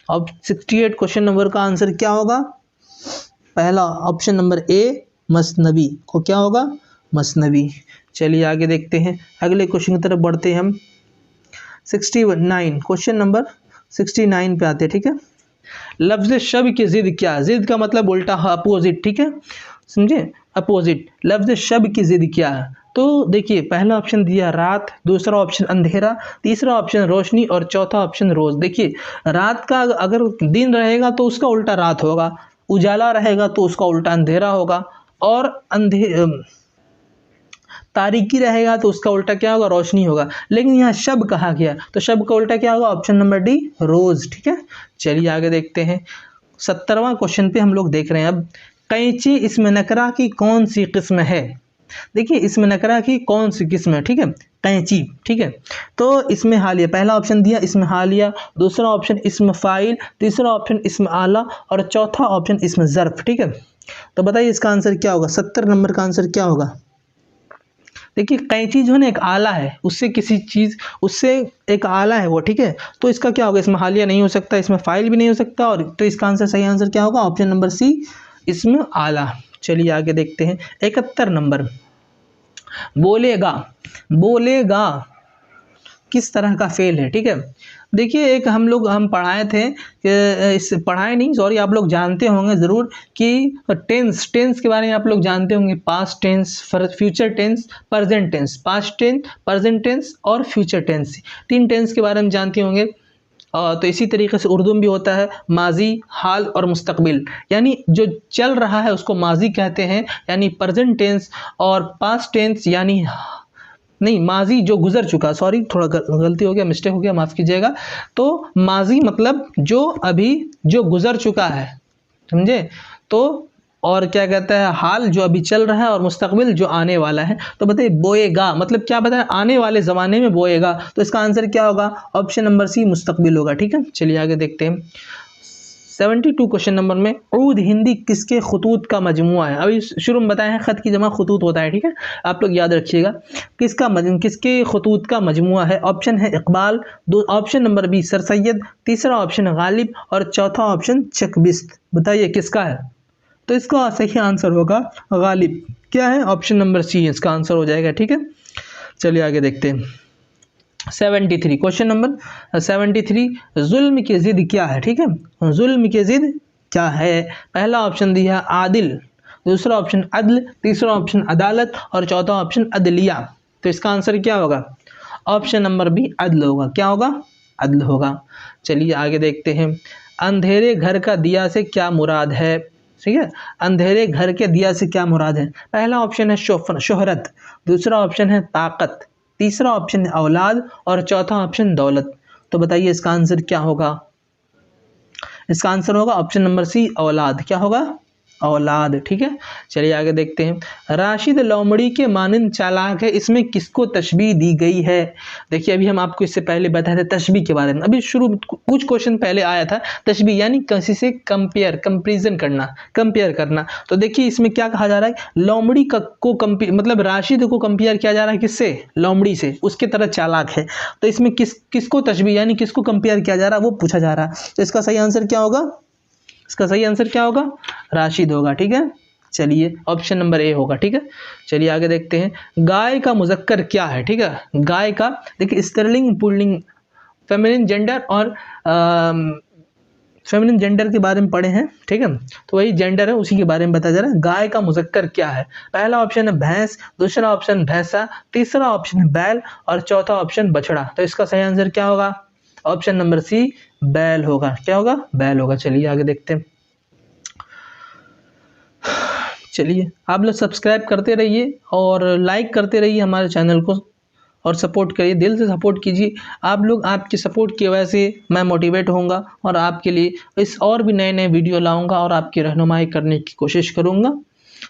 अब 68 क्वेश्चन नंबर का आंसर क्या होगा, पहला ऑप्शन नंबर ए मसनवी को क्या होगा, मसनवी। चलिए आगे देखते हैं, अगले क्वेश्चन की तरफ बढ़ते हैं हम। 69 क्वेश्चन नंबर 69 पे आते हैं, ठीक है। लफ्ज़ शब की ज़िद क्या है, ज़िद का मतलब उल्टा, अपोजिट, ठीक है, समझे, अपोजिट। लफ्ज़ शब की ज़िद क्या है, तो देखिए पहला ऑप्शन दिया रात, दूसरा ऑप्शन अंधेरा, तीसरा ऑप्शन रोशनी और चौथा ऑप्शन रोज़। देखिए रात का अगर दिन रहेगा तो उसका उल्टा रात होगा, उजाला रहेगा तो उसका उल्टा अंधेरा होगा, और तारीकी रहेगा तो उसका उल्टा क्या होगा, रोशनी होगा। लेकिन यहाँ शब कहा गया तो शब का उल्टा क्या होगा, ऑप्शन नंबर डी रोज़, ठीक है। चलिए आगे देखते हैं, 70वां क्वेश्चन पे हम लोग देख रहे हैं अब। कैंची इसम नकरा की कौन सी किस्म है, देखिए इसम नकरा की कौन सी किस्म है, ठीक है, कैंची, ठीक है। तो इसमें हालिया, पहला ऑप्शन दिया इसमें हालिया, दूसरा ऑप्शन इसमें फ़ाइल, तीसरा ऑप्शन इसमें आला और चौथा ऑप्शन इसमें ज़र्फ़, ठीक है। तो बताइए इसका आंसर क्या होगा, 70 नंबर का आंसर क्या होगा। देखिए कैंची जो है ना एक आला है, उससे किसी चीज़, उससे एक आला है वो, ठीक है। तो इसका क्या होगा, इसमें हालिया नहीं हो सकता, इसमें फ़ाइल भी नहीं हो सकता, और तो इसका आंसर, सही आंसर क्या होगा, ऑप्शन नंबर सी इसमें आला। चलिए आगे देखते हैं, 71 नंबर। बोलेगा, बोलेगा किस तरह का फेल है, ठीक है। देखिए एक हम पढ़ाए थे, इस पढ़ाए नहीं सॉरी, आप लोग जानते होंगे ज़रूर कि टेंस के बारे में आप लोग जानते होंगे, past tense, future tense, present tense, past tense, present tense और फ्यूचर टेंस, 3 टेंस के बारे में जानते होंगे। तो इसी तरीके से उर्दू में भी होता है, माजी, हाल और मुस्तकबिल, यानी जो चल रहा है उसको माजी कहते हैं, यानी प्रेजेंट टेंस, और पास्ट टेंस यानी नहीं, माजी जो गुजर चुका, सॉरी थोड़ा गलती हो गया, मिस्टेक हो गया, माफ़ कीजिएगा। तो माजी मतलब जो अभी जो गुजर चुका है, समझे। तो और क्या कहता है, हाल जो अभी चल रहा है, और मुस्तकबिल जो आने वाला है। तो बताइए बोएगा मतलब क्या बताए, आने वाले ज़माने में बोएगा, तो इसका आंसर क्या होगा, ऑप्शन नंबर सी मुस्तकबिल होगा, ठीक है। चलिए आगे देखते हैं, 72 क्वेश्चन नंबर में, उर्द हिंदी किसके खतूत का मजमुआ है। अभी शुरू में बताया है ख़त की जमा खतूत होता है, ठीक है, आप लोग याद रखिएगा। किसके खतूत का मजमुआ है, ऑप्शन है Iqbal, option number B sir Syed, तीसरा ऑप्शन गालिब और चौथा ऑप्शन चकबिस्त। बताइए किसका है, तो इसका सही आंसर होगा गालिब। क्या है, ऑप्शन नंबर सी इसका आंसर हो जाएगा, ठीक है। चलिए आगे देखते हैं, 73 क्वेश्चन नंबर 73, जुल्म की ज़िद क्या है, ठीक है, जुल्म की ज़िद क्या है। पहला ऑप्शन दिया आदिल, दूसरा ऑप्शन अदल, तीसरा ऑप्शन अदालत और चौथा ऑप्शन अदलिया। तो इसका आंसर क्या होगा, ऑप्शन नंबर बी अदल होगा। क्या होगा, अदल होगा। चलिए आगे देखते हैं, अंधेरे घर का दिया से क्या मुराद है, ठीक है, अंधेरे घर के दिया से क्या मुराद है। पहला ऑप्शन है शोहरत, दूसरा ऑप्शन है ताकत, तीसरा ऑप्शन है औलाद और चौथा ऑप्शन दौलत। तो बताइए इसका आंसर क्या होगा, इसका आंसर होगा ऑप्शन नंबर सी औलाद। क्या होगा, औलाद, ठीक है। चलिए आगे देखते हैं, राशिद लोमड़ी के मानंद चालाक है, इसमें किसको तशबीह दी गई है। देखिए अभी हम आपको इससे पहले बताए थे तशबीह के बारे में, अभी शुरू कुछ क्वेश्चन पहले आया था तशबीह, यानी किसी से कंपेरिजन करना, कंपेयर करना। तो देखिए इसमें क्या कहा जा रहा है, लोमड़ी को मतलब राशिद को कंपेयर किया जा रहा है किससे, लोमड़ी से, उसके तरह चालाक है। तो इसमें किसको तशबीह यानी किसको कंपेयर किया जा रहा है वो पूछा जा रहा है। तो इसका सही आंसर क्या होगा, इसका सही आंसर क्या होगा, राशिद होगा, ठीक है। चलिए ऑप्शन नंबर ए होगा, ठीक है। चलिए आगे देखते हैं, गाय का मुज़क्कर क्या है, ठीक है, गाय का देखिए स्त्रीलिंग पुल्लिंग फेमिनिन जेंडर और फेमिनिन जेंडर के बारे में पढ़े हैं, ठीक है, तो वही जेंडर है उसी के बारे में बताया जा रहा है। गाय का मुज़क्कर क्या है, पहला ऑप्शन है भैंस, दूसरा ऑप्शन भैंसा, तीसरा ऑप्शन है बैल और चौथा ऑप्शन बछड़ा। तो इसका सही आंसर क्या होगा, ऑप्शन नंबर सी बैल होगा। क्या होगा, बैल होगा। चलिए आगे देखते हैं, चलिए आप लोग सब्सक्राइब करते रहिए और लाइक करते रहिए हमारे चैनल को और सपोर्ट करिए, दिल से सपोर्ट कीजिए। आप लोग, आपके सपोर्ट की वजह से मैं मोटिवेट होऊंगा और आपके लिए इस और भी नए नए वीडियो लाऊंगा और आपकी रहनुमाई करने की कोशिश करूंगा।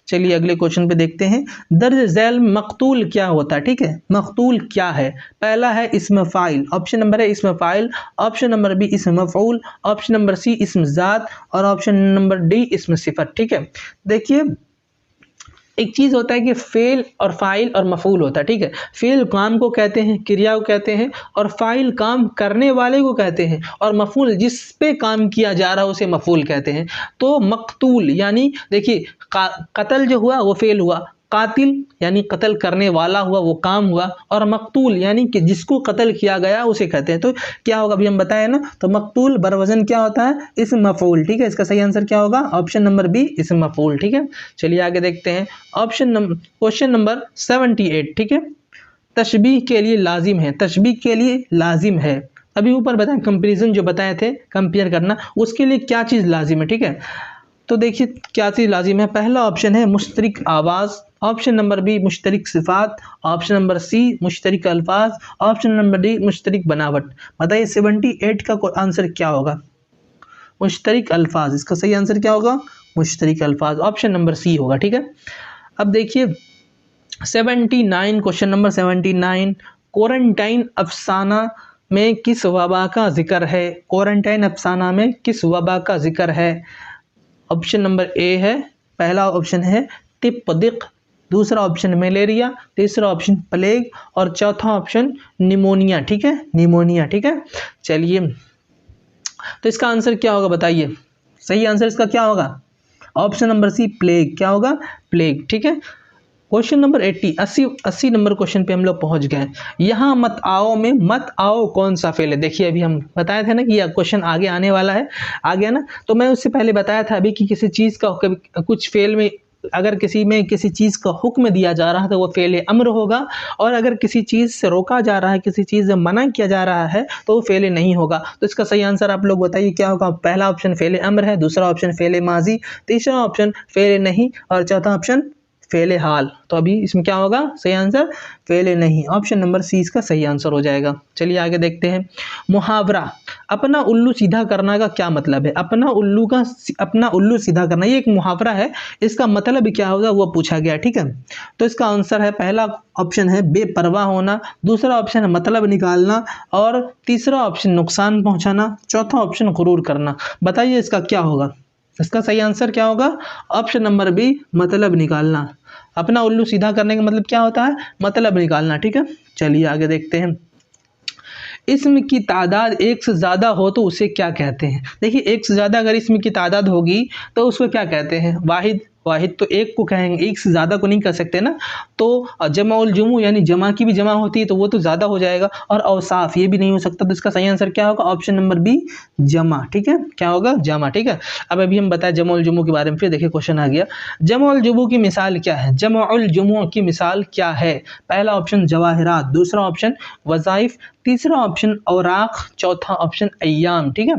चलिए अगले क्वेश्चन पे देखते हैं। दर्ज झैल मकतूल क्या होता है? ठीक है, मकतूल क्या है? पहला है इस्म फाइल, ऑप्शन नंबर है इस्म फाइल, ऑप्शन नंबर बी इस्म मफऊल, ऑप्शन नंबर सी इस्म जात और ऑप्शन नंबर डी इस्म सिफत। ठीक है, देखिए एक चीज होता है कि फेल और फाइल और मफूल होता है। ठीक है, फेल काम को कहते हैं, क्रिया को कहते हैं, और फाइल काम करने वाले को कहते हैं, और मफूल जिस पे काम किया जा रहा है उसे मफूल कहते हैं। तो मकतूल यानी देखिए कत्ल जो हुआ वो फेल हुआ, कातिल यानी कत्ल करने वाला हुआ वो काम हुआ, और मकतूल यानी कि जिसको कत्ल किया गया उसे कहते हैं। तो क्या होगा अभी हम बताए ना, तो मकतूल बरवजन क्या होता है? इस्म मफऊल। ठीक है, इसका सही आंसर क्या होगा? ऑप्शन नंबर बी इस्म मफऊल। ठीक है, चलिए आगे देखते हैं। Question number 78। ठीक है, तशबीह के लिए लाजिम है, तशबीह के लिए लाजिम है। अभी ऊपर बताएं कंपेरिजन जो बताए थे, कंपेयर करना, उसके लिए क्या चीज़ लाजिम है? ठीक है, तो देखिए क्या चीज़ लाजिम है। पहला ऑप्शन है मुश्तरिक आवाज़, ऑप्शन नंबर बी मुश्तरिक सिफात, ऑप्शन नंबर सी मुश्तरिक अल्फाज, ऑप्शन नंबर डी मुश्तरिक बनावट। बताइए 78 का आंसर क्या होगा? मुश्तरिक अल्फाज, इसका सही आंसर क्या होगा? मुश्तरिक अल्फाज, ऑप्शन नंबर सी होगा। ठीक है, अब देखिए 79, क्वेश्चन नंबर 79, क्वारंटाइन अफसाना में किस वबा का जिक्र है? क्वारंटाइन अफसाना में किस वबा का जिक्र है? ऑप्शन नंबर ए है, पहला ऑप्शन है टिप्पदिक, दूसरा ऑप्शन मलेरिया, तीसरा ऑप्शन प्लेग और चौथा ऑप्शन निमोनिया। ठीक है, निमोनिया। ठीक है, चलिए तो इसका आंसर क्या होगा बताइए? सही आंसर इसका क्या होगा? Option number C plague. क्या होगा? प्लेग। ठीक है, क्वेश्चन नंबर 80 नंबर क्वेश्चन पे हम लोग पहुंच गए। यहाँ मत आओ में मत आओ कौन सा फेल है? देखिए अभी हम बताए थे ना कि यह क्वेश्चन आगे आने वाला है, आ गया ना, तो मैं उससे पहले बताया था अभी कि किसी चीज़ का कुछ फेल में अगर किसी में किसी चीज़ का हुक्म दिया जा रहा है तो वो फेल अम्र होगा, और अगर किसी चीज़ से रोका जा रहा है, किसी चीज़ से मना किया जा रहा है तो वो फेल नहीं होगा। तो इसका सही आंसर आप लोग बताइए क्या होगा? पहला ऑप्शन फेल अम्र है, दूसरा ऑप्शन फेल माजी, तीसरा ऑप्शन फेल नहीं और चौथा ऑप्शन फेले हाल। तो अभी इसमें क्या होगा? सही आंसर फेले नहीं, ऑप्शन नंबर सी इसका सही आंसर हो जाएगा। चलिए आगे देखते हैं। मुहावरा अपना उल्लू सीधा करना का क्या मतलब है? अपना उल्लू सीधा करना, ये एक मुहावरा है, इसका मतलब क्या होगा वो पूछा गया। ठीक है, तो इसका आंसर है, पहला ऑप्शन है बेपरवाह होना, दूसरा ऑप्शन है मतलब निकालना, और तीसरा ऑप्शन नुकसान पहुंचाना, चौथा ऑप्शन गुरूर करना। बताइए इसका क्या होगा? इसका सही आंसर क्या होगा? ऑप्शन नंबर बी मतलब निकालना। अपना उल्लू सीधा करने का मतलब क्या होता है? मतलब निकालना। ठीक है, चलिए आगे देखते हैं। इसम की तादाद एक से ज़्यादा हो तो उसे क्या कहते हैं? देखिए एक से ज़्यादा अगर इसम की तादाद होगी तो उसको क्या कहते हैं? वाहिद। वाहिद तो एक को कहेंगे, एक से ज़्यादा को नहीं कह सकते ना। तो जमाउल जुमू यानी जमा की भी जमा होती है तो वो तो ज़्यादा हो जाएगा, और औसाफ ये भी नहीं हो सकता। तो इसका सही आंसर क्या होगा? ऑप्शन नंबर बी जमा। ठीक है, क्या होगा? जमा। ठीक है, अब अभी हम बताएं जमाउल जुमू के बारे में, फिर देखिए क्वेश्चन आ गया। जमाउल जुमू की मिसाल क्या है? जमाउल जुमू की मिसाल क्या है? पहला ऑप्शन जवाहिरात, दूसरा ऑप्शन वज़ाइफ, तीसरा ऑप्शन औराक, चौथा ऑप्शन अय्याम। ठीक है,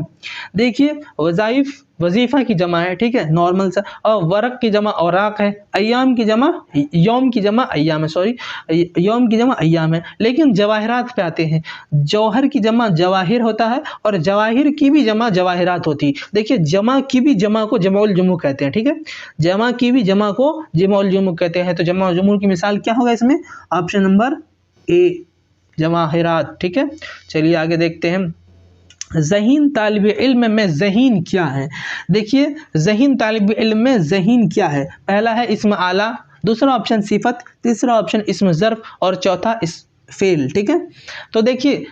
देखिए वज़ाइफ वजीफ़ा की जमा है, ठीक है, नॉर्मल सा, और वरक की जमा औराक है, अय्याम की जमा यौम की जमा अय्याम है, सॉरी यौम की जमा अय्याम है। लेकिन जवाहिरात पे आते हैं, जौहर की जमा जवाहिर होता है और जवाहिर की भी जमा जवाहिरात होती है। देखिए जमा की भी जमा को जमाउल जुमू कहते हैं। ठीक है, जमा की भी जमा को जमाउल जुमू कहते हैं। तो जमाउल जुमू की मिसाल क्या होगा इसमें? ऑप्शन नंबर ए जवाहिरात। ठीक है, चलिए आगे देखते हैं। ज़हीन तालिब इल्म में ज़हीन क्या है? देखिए ज़हीन तालिब इल्म में ज़हीन क्या है? पहला है इस्म आला, दूसरा ऑप्शन सिफत, तीसरा ऑप्शन इस्म ज़र्फ और चौथा इस फेल। ठीक है, तो देखिए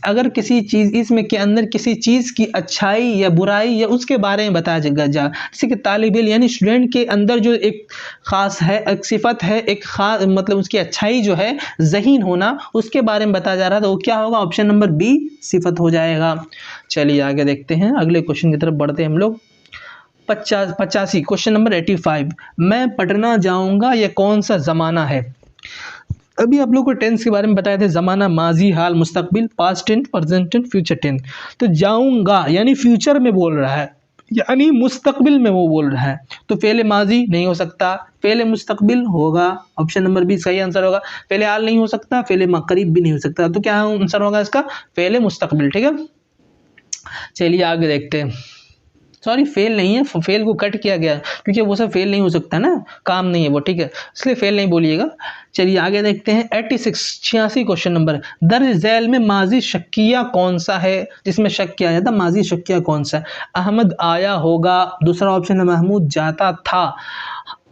अगर किसी चीज़ इसमें के अंदर किसी चीज़ की अच्छाई या बुराई या उसके बारे में बताया जा, जैसे कि तालिब इल्म यानी स्टूडेंट के अंदर जो एक ख़ास है, एक सिफत है, एक ख़ास मतलब उसकी अच्छाई जो है ज़हीन होना, उसके बारे में बताया जा रहा है, तो वो क्या होगा? ऑप्शन नंबर बी सिफत हो जाएगा। चलिए आगे देखते हैं, अगले क्वेश्चन की तरफ बढ़ते हैं हम लोग। 85 क्वेश्चन नंबर 85, मैं पटना जाऊँगा यह कौन सा ज़माना है? अभी आप लोग को टेंस के बारे में बताए थे, ज़माना माजी, हाल, मुस्तकबिल, past tense, present tense, future tense. तो जाऊंगा यानी फ्यूचर में बोल रहा है, यानी मुस्तकबिल में वो बोल रहा है, तो फेले माजी नहीं हो सकता, फेले मुस्तकबिल होगा, ऑप्शन नंबर बी सही आंसर होगा। फेले हाल नहीं हो सकता, फेले करीब भी नहीं हो सकता, तो क्या आंसर होगा इसका? फेले मुस्तकबिल। ठीक है, चलिए आगे देखते हैं। सॉरी फेल नहीं है, फेल को कट किया गया क्योंकि वो सब फेल नहीं हो सकता ना, काम नहीं है वो, ठीक है, इसलिए फेल नहीं बोलिएगा। चलिए आगे देखते हैं 86 क्वेश्चन नंबर, दर्ज झैल में माजी शक्किया कौन सा है, जिसमें शक किया जाता, माजी शक्किया कौन सा है? अहमद आया होगा, दूसरा ऑप्शन है महमूद जाता था,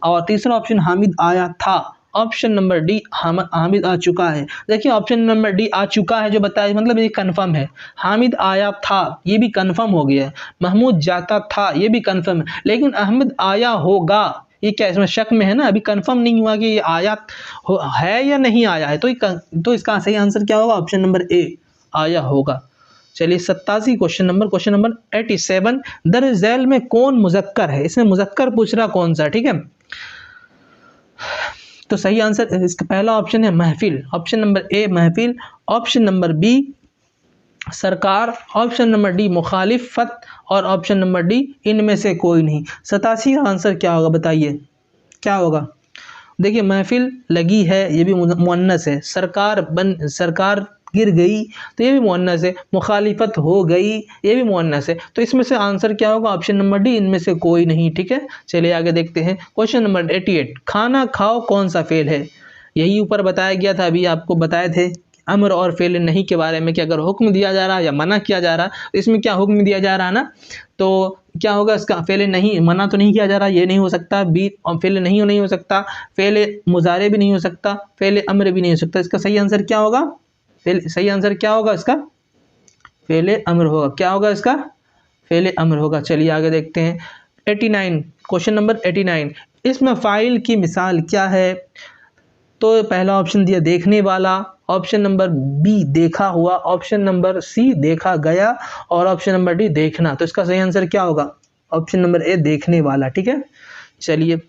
और तीसरा ऑप्शन हामिद आया था, ऑप्शन नंबर डी हामिद आ चुका है। देखिए ऑप्शन नंबर डी आ चुका है जो बताया, मतलब ये कंफर्म है। हामिद आया था ये भी कंफर्म हो गया है, महमूद जाता था ये भी कंफर्म है, लेकिन अहमद आया होगा ये क्या इसमें शक में है ना, अभी कंफर्म नहीं हुआ कि ये आया है या नहीं आया है, तो इसका सही आंसर क्या होगा? ऑप्शन नंबर ए आया होगा। चलिए 87 क्वेश्चन नंबर 87, दर्ज झैल में कौन मुजक्कर है? इसमें मुजक्कर पूछ रहा कौन सा, ठीक है, तो सही आंसर इसका पहला ऑप्शन है महफिल, ऑप्शन नंबर ए महफिल, ऑप्शन नंबर बी सरकार, ऑप्शन नंबर डी मुखालिफत, और ऑप्शन नंबर डी इनमें से कोई नहीं। 87 का आंसर क्या होगा बताइए, क्या होगा? देखिए महफिल लगी है ये भी मुअन्नस है, सरकार गिर गई तो ये भी मुअन्नस है, मुखालिफत हो गई ये भी मुअन्नस है, तो इसमें से आंसर क्या होगा? ऑप्शन नंबर डी इनमें से कोई नहीं, ठीक है। चलिए आगे देखते हैं क्वेश्चन नंबर 88, खाना खाओ कौन सा फेल है? यही ऊपर बताया गया था, अभी आपको बताए थे अम्र और फेल नहीं के बारे में कि अगर हुक्म दिया जा रहा है या मना किया जा रहा है, तो इसमें क्या हुक्म दिया जा रहा है ना, तो क्या होगा इसका? फेल नहीं, मना तो नहीं किया जा रहा, ये नहीं हो सकता, बी फेल नहीं हो सकता, फेल मुजारे भी नहीं हो सकता, फेल अम्र भी नहीं हो सकता, इसका सही आंसर क्या होगा? सही आंसर क्या होगा इसका? फेले अम्र होगा। क्या होगा इसका? फेले अम्र होगा। चलिए आगे देखते हैं 89 क्वेश्चन नंबर 89, इसमें फ़ाइल की मिसाल क्या है? तो पहला ऑप्शन दिया देखने वाला, ऑप्शन नंबर बी देखा हुआ, ऑप्शन नंबर सी देखा गया, और ऑप्शन नंबर डी देखना, तो इसका सही आंसर क्या होगा? ऑप्शन नंबर ए देखने वाला, ठीक है। चलिए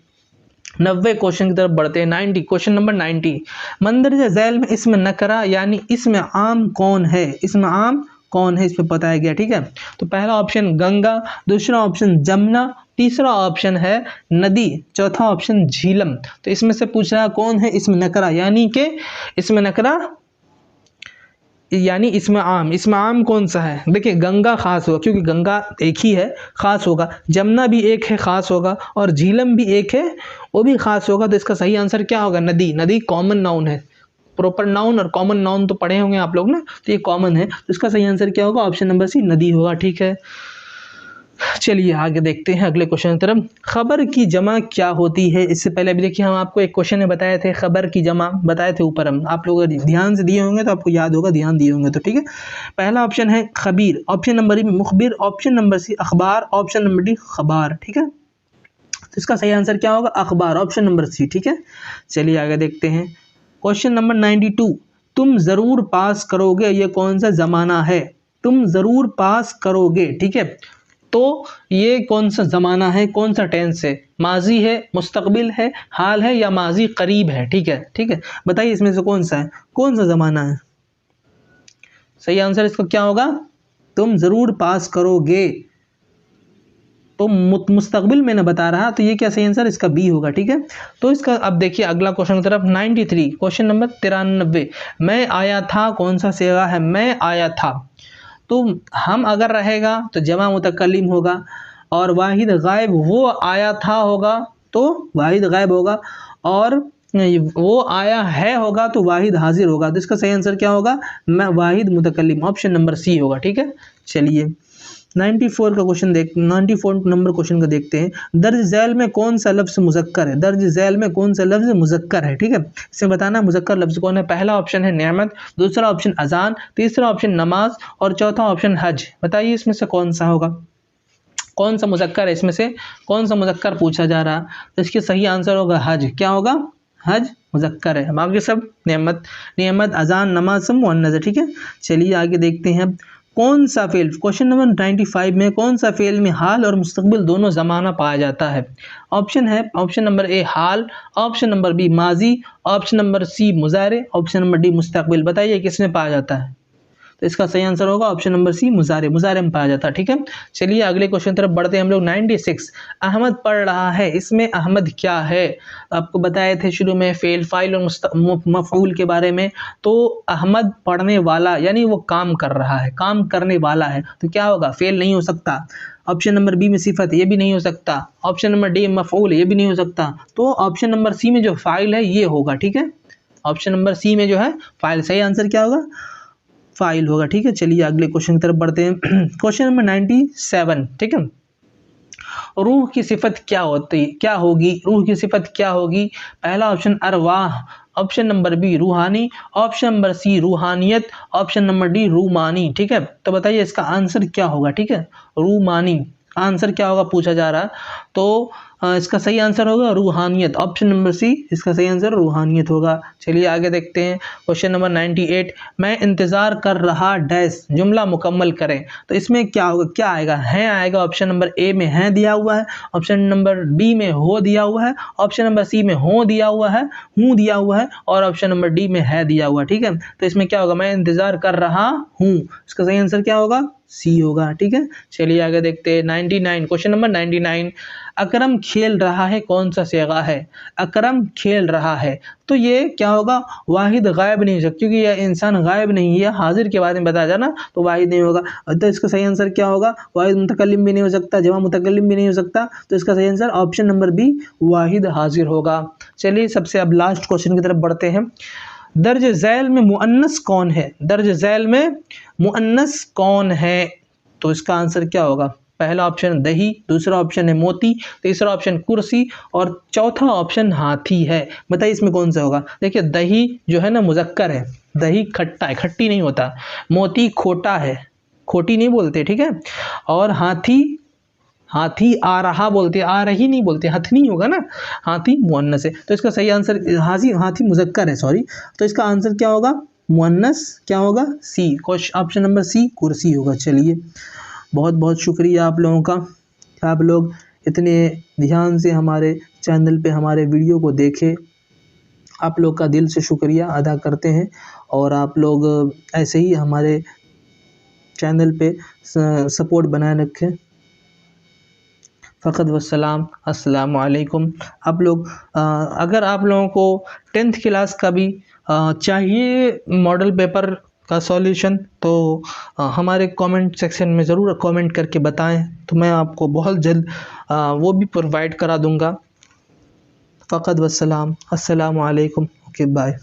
90 क्वेश्चन की तरफ बढ़ते हैं। 90 क्वेश्चन नंबर 90, मंदरजा झैल में इसमें नकरा यानी इसमें आम कौन है? इसमें आम कौन है इस पे बताया गया, ठीक है। तो पहला ऑप्शन गंगा, दूसरा ऑप्शन जमुना, तीसरा ऑप्शन है नदी, चौथा ऑप्शन झीलम। तो इसमें से पूछ रहा कौन है इसमें नकरा, यानी कि इसमें नकरा यानी इसमें आम कौन सा है? देखिए गंगा खास होगा क्योंकि गंगा एक ही है, खास होगा, जमुना भी एक है, खास होगा, और झीलम भी एक है, वो भी खास होगा, तो इसका सही आंसर क्या होगा? नदी। नदी कॉमन नाउन है, प्रॉपर नाउन और कॉमन नाउन तो पढ़े होंगे आप लोग ना, तो ये कॉमन है, तो इसका सही आंसर क्या होगा? ऑप्शन नंबर सी नदी होगा, ठीक है। चलिए आगे देखते हैं अगले क्वेश्चन की तरफ, खबर की जमा क्या होती है? इससे पहले अभी देखिए हम आपको एक क्वेश्चन में बताए थे, खबर की जमा बताए थे ऊपर, हम आप लोग ध्यान से दिए होंगे तो आपको याद होगा, ध्यान दिए होंगे तो ठीक है। पहला ऑप्शन है खबीर, ऑप्शन नंबर बी मुखबिर, ऑप्शन नंबर सी अखबार, ऑप्शन नंबर डी खबर, ठीक है। तो इसका सही आंसर क्या होगा? अखबार, ऑप्शन नंबर सी, ठीक है। चलिए आगे देखते हैं क्वेश्चन नंबर 92, तुम ज़रूर पास करोगे ये कौन सा ज़माना है? तुम ज़रूर पास करोगे, ठीक है, तो ये कौन सा ज़माना है, कौन सा टेंस है? माजी है, मुस्तकबिल है, हाल है, या माजी करीब है, ठीक है, ठीक है, बताइए इसमें से कौन सा है, कौन सा ज़माना है? सही आंसर इसका क्या होगा? तुम ज़रूर पास करोगे, तो मुस्तकबिल मैंने बता रहा, तो ये क्या सही आंसर इसका बी होगा, ठीक है। तो इसका अब देखिए अगला क्वेश्चन की तरफ 93 क्वेश्चन नंबर 93, मैं आया था कौन सा सेगा है? मैं आया था, तो हम अगर रहेगा तो जमा मुतकल्लिम होगा, और वाहिद गायब वो आया था होगा तो वाहिद गायब होगा, और वो आया है होगा तो वाहिद हाजिर होगा, तो इसका सही आंसर क्या होगा? मैं वाहिद मुतकल्लिम, ऑप्शन नंबर सी होगा, ठीक है। चलिए 94 का क्वेश्चन 94 नंबर क्वेश्चन का देखते हैं, दर्ज झैल में कौन सा लफ्ज़ मुज़क्कर है? दर्ज झैल में कौन सा लफ्ज़ मुज़क्कर है, ठीक है, इसे बताना मुज़क्कर लफ्ज़ कौन है। पहला ऑप्शन है नेमत, दूसरा ऑप्शन अजान, तीसरा ऑप्शन नमाज, और चौथा ऑप्शन हज। बताइए इसमें से कौन सा होगा, कौन सा मुज़क्कर है, इसमें से कौन सा मुज़क्कर पूछा जा रहा है? तो इसके सही आंसर होगा हज। क्या होगा? हज मुज़क्कर है, बाकी सब नेमत अजान नमाज सब मुअन्नस है, ठीक है। चलिए आगे देखते हैं कौन सा फेल, क्वेश्चन नंबर 95 में कौन सा फेल में हाल और मुस्तकबिल दोनों ज़माना पाया जाता है? ऑप्शन है ऑप्शन नंबर ए हाल, ऑप्शन नंबर बी माजी, ऑप्शन नंबर सी मुजारे, ऑप्शन नंबर डी मुस्तकबिल। बताइए किसमें पाया जाता है? तो इसका सही आंसर होगा ऑप्शन नंबर सी, मुजारे, मुजारे में पाया जाता है। ठीक है, चलिए अगले क्वेश्चन तरफ बढ़ते हैं हम लोग। 96 अहमद पढ़ रहा है, इसमें अहमद क्या है? आपको बताए थे शुरू में फेल, फाइल और मफऊल के बारे में। तो अहमद पढ़ने वाला यानी वो काम कर रहा है, काम करने वाला है, तो क्या होगा? फेल नहीं हो सकता। ऑप्शन नंबर बी में सिफत, ये भी नहीं हो सकता। ऑप्शन नंबर डी मफऊल, ये भी नहीं हो सकता। तो ऑप्शन नंबर सी में जो फाइल है ये होगा। ठीक है, ऑप्शन नंबर सी में जो है फाइल, सही आंसर क्या होगा? फाइल होगा। ठीक है, चलिए अगले क्वेश्चन की तरफ बढ़ते हैं। Question number 97। ठीक है, रूह की सिफत क्या होती, क्या होगी? रूह की सिफत क्या होगी? पहला ऑप्शन अरवाह, ऑप्शन नंबर बी रूहानी, ऑप्शन नंबर सी रूहानियत, ऑप्शन नंबर डी रूमानी। ठीक है, तो बताइए इसका आंसर क्या होगा? ठीक है, रूमानी आंसर क्या होगा पूछा जा रहा है। तो इसका सही आंसर होगा रूहानियत, ऑप्शन नंबर सी इसका सही आंसर रूहानियत होगा। चलिए आगे देखते हैं क्वेश्चन नंबर 98। मैं इंतज़ार कर रहा डैश, जुमला मुकम्मल करें। तो इसमें क्या होगा, क्या आएगा? है आएगा। ऑप्शन नंबर ए में है दिया हुआ है, ऑप्शन नंबर बी में हो दिया हुआ है, ऑप्शन नंबर सी में हो दिया हुआ है, हूँ दिया हुआ है, और ऑप्शन नंबर डी में है दिया हुआ है। ठीक है, तो इसमें क्या होगा? मैं इंतज़ार कर रहा हूँ, इसका सही आंसर क्या होगा? सी होगा। ठीक है, चलिए आगे देखते हैं 99। Question number 99। अकरम खेल रहा है कौन सा सिगा है? अकरम खेल रहा है, तो ये क्या होगा? वाहिद गायब नहीं हो सकता, क्योंकि यह इंसान गायब नहीं है, हाजिर के बारे में बताया जाना, तो वाहिद नहीं होगा। तो इसका सही आंसर क्या होगा? वाहिद मुतकल्लिम भी नहीं हो सकता, जमा मुतकल्लिम भी नहीं हो सकता, तो इसका सही आंसर ऑप्शन नंबर बी वाहिद हाजिर होगा। चलिए सबसे अब लास्ट क्वेश्चन की तरफ बढ़ते हैं। दर्ज झैल में मुअन्नस कौन है? दर्ज झैल में मुअन्नस कौन है? तो इसका आंसर क्या होगा? पहला ऑप्शन दही, दूसरा ऑप्शन है मोती, तीसरा ऑप्शन कुर्सी, और चौथा ऑप्शन हाथी है। बताइए इसमें कौन सा होगा? देखिए दही जो है ना मुजक्कर है, दही खट्टा है, खट्टी नहीं होता। मोती खोटा है, खोटी नहीं बोलते। ठीक है, और हाथी, हाथी आ रहा बोलते, आ रही नहीं बोलते, हथनी होगा ना, हाथी मुअन्नस है। तो इसका सही आंसर हाथी मुजक्कर है, सॉरी, तो इसका आंसर क्या होगा? मुअन्नस क्या होगा? सी, ऑप्शन नंबर सी कुर्सी होगा। चलिए बहुत बहुत शुक्रिया आप लोगों का, आप लोग इतने ध्यान से हमारे चैनल पे हमारे वीडियो को देखे, आप लोग का दिल से शुक्रिया अदा करते हैं। और आप लोग ऐसे ही हमारे चैनल पे सपोर्ट बनाए रखें। फ़क़त वस्सलाम, अस्सलामु अलैकुम। आप लोग अगर आप लोगों को 10th क्लास का भी चाहिए मॉडल पेपर का सॉल्यूशन, तो हमारे कमेंट सेक्शन में ज़रूर कमेंट करके बताएं, तो मैं आपको बहुत जल्द वो भी प्रोवाइड करा दूंगा। फ़क़त वस्सलाम, अस्सलामु अलैकुम, ओके बाय।